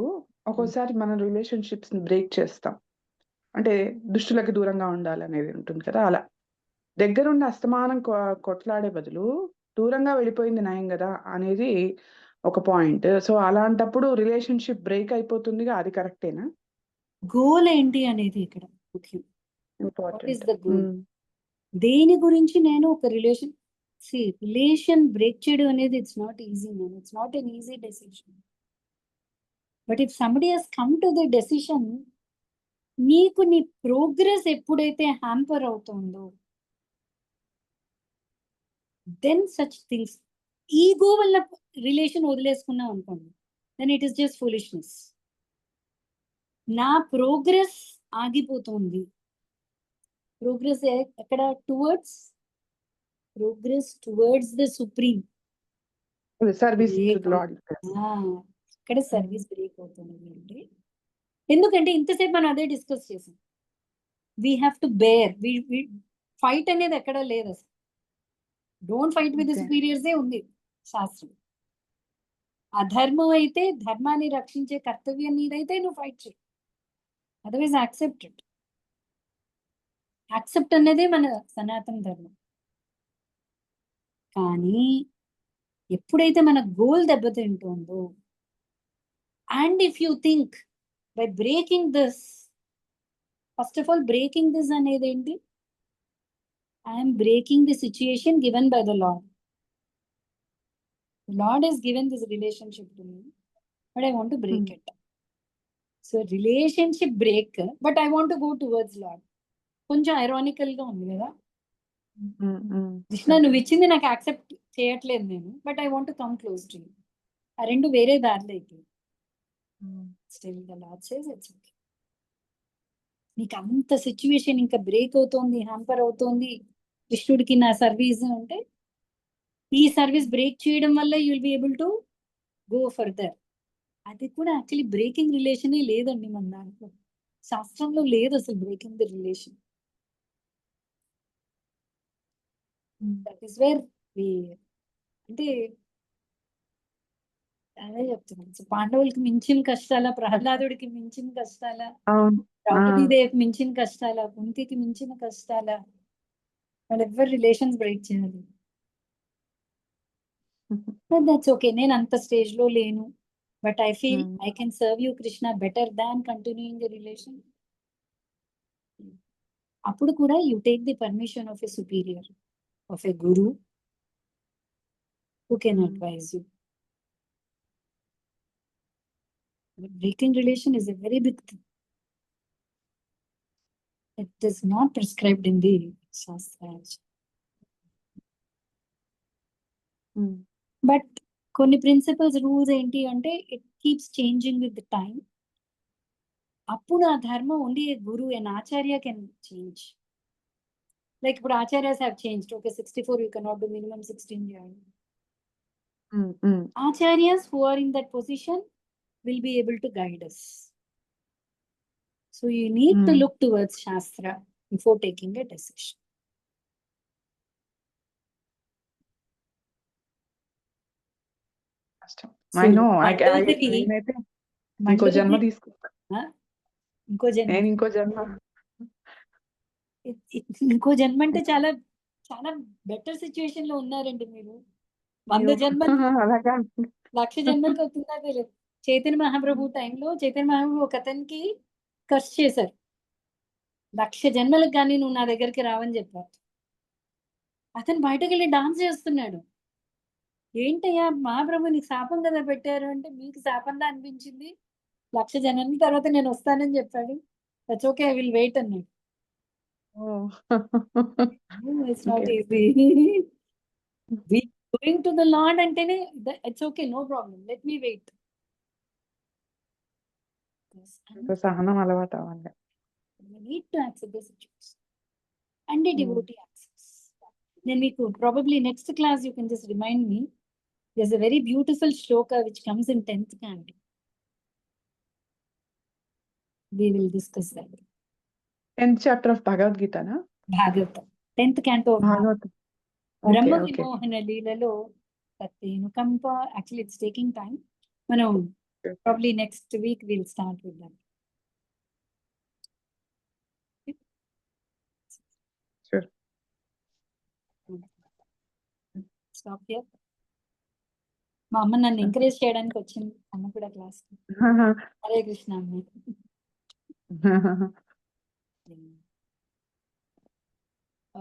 ఒక్కోసారి మన రిలేషన్షిప్స్ ని బ్రేక్ చేస్తాం. అంటే దుష్టులకి దూరంగా ఉండాలనేది ఉంటుంది కదా. అలా దగ్గరుండి అస్తమానం కొట్లాడే బదులు దూరంగా వెళ్ళిపోయింది నయం కదా అనేది ఒక పాయింట్. సో అలాంటప్పుడు రిలేషన్షిప్ బ్రేక్ అయిపోతుందిగా, అది కరెక్టేనా? గోల్ ఏంటి అనేది ఇక్కడ ముఖ్యం. What is important. The goal? దేని గురించి నేను ఒక రిలేషన్, రిలేషన్ బ్రేక్ చేయడం అనేది it's not easy man, it's not an easy decision. But if somebody has come to the decision, నీకు నీ ప్రోగ్రెస్ ఎప్పుడైతే హ్యాంపర్ అవుతుందో, దెన్ సచ్ థింగ్స్, ఈగో వల్ల రిలేషన్ వదిలేసుకున్నాం అనుకోండి, then it is just foolishness. నా ప్రోగ్రెస్ ఆగిపోతుంది. ప్రోగ్రెస్ ఎక్కడ? Progress towards the supreme. Service to break lord. ఇక్కడ సర్వీస్ బ్రేక్ అవుతుంది అంటే, ఎందుకంటే ఇంతసేపు మనం అదే డిస్కస్ చేసాం. We have to bear. Fight అనేది ఎక్కడ లేదు అసలు. Don't fight with Okay. సుపీరియర్సే ఉంది శాస్త్రం. అధర్మం అయితే ధర్మాన్ని రక్షించే కర్తవ్యం నీదైతే నువ్వు ఫైట్ చేయి, అదర్వైజ్ యాక్సెప్టెడ్. యాక్సెప్ట్ అనేదే మన సనాతన ధర్మం. కానీ ఎప్పుడైతే మన గోల్ దెబ్బతింటుందో, and if you think by breaking this, first of all breaking this అనేది ఏంటి? I'm breaking the situation given by the lord. Lord has given this relationship to me, but I want to break it. So relationship break, but I want to go towards Lord. కొంచెం ironical గా ఉంది కదా, కృష్ణ నువ్వు ఇచ్చింది నాకు accept చేయట్లేదు నేను, but I want to come close to you. ఆ రెండు వేరే దారిలో అయిపోయి still the lord says it's okay. నీకు అంత సిచ్యువేషన్ ఇంకా బ్రేక్ అవుతోంది, హ్యాంపర్ అవుతోంది, కృష్ణుడికి నా సర్వీస్ అంటే, ఈ సర్వీస్ బ్రేక్ చేయడం వల్ల you will be able to go further. అది కూడా యాక్చువల్లీ బ్రేకింగ్ రిలేషనే లేదండి మన దాంట్లో, శాస్త్రంలో లేదు అసలు breaking the relation. That is where అంటే అదే చెప్తున్నాను. సో పాండవులకి మించిన కష్టాల, ప్రహ్లాదుడికి మించిన కష్టాల, ద్రౌపదీదేవికి మించిన కష్టాల, కుంతికి మించిన కష్టాల, వాళ్ళెవ్వరు రిలేషన్స్ బ్రేక్ చేయాలి. దట్స్ ఓకే, నేను అంత స్టేజ్ లో లేను, but I feel I can serve you Krishna better than continuing the relation. అప్పుడు కూడా you take the permission of a superior, of a Guru, who can advise you. But breaking relation is a very big thing. It is not prescribed in the Shastras. But కొన్ని principles, rules ఏంటి అంటే, it keeps changing with the time. అప్పుడు ఆ ధర్మం ఉండి guru and acharya can change. Like ఇప్పుడు acharyas have changed. Okay 64 you cannot do, minimum 16 చేయాలి. Acharyas who are in that position will be able to guide us. So you need to look towards Shastra before taking a decision. I know. నేనైతే ఇంకో జన్మ తీసుకుంటా. ఇంకో జన్మ, నేను ఇంకో జన్మ, ఇంకో జన్మ అంటే చాలా చాలా బెటర్ సిచ్యువేషన్ లో ఉన్నారండి మీరు. 100 జన్మలు, అలాగా 1,00,000 జన్మలకు అవుతుందా తెలియదు. చైతన్య మహాప్రభు టైంలో చైతన్య మహాప్రభు ఒక అతనికి ఖర్చు చేశారు, 1,00,000 జన్మలకు కానీ నువ్వు నా దగ్గరికి రావని చెప్పారు. అతను బయటకు వెళ్ళి డాన్స్ చేస్తున్నాడు. ఏంటయ్యా మహాప్రభు నీకు శాపం కదా పెట్టారు అంటే, మీకు శాపంలా అనిపించింది, 1,00,000 జన్మల తర్వాత నేను వస్తానని చెప్పాడు. That's okay, I will wait అన్నాడు. It's not easy. Going to the lord అంటేనే it's okay, no problem, let me wait. సహనం అలవాటు అవ్వాలి. We need to accept the situation and a devotee access. Then we could probably next class you can just remind me. There's a very beautiful shloka which comes in 10th canto. We will discuss that. 10th chapter of Bhagavad Gita, na? Bhagavatam. 10th canto of Bhagavatam. Brahma Okay. Vimohana Leelalo Tattenukampa. Actually, it's taking time. Manam probably next week we'll start with that. Sure. Stop here. మా అమ్మ నన్ను encourage చేయడానికి వచ్చింది, అమ్మ కూడా class. Hare Krishna అమ్మ.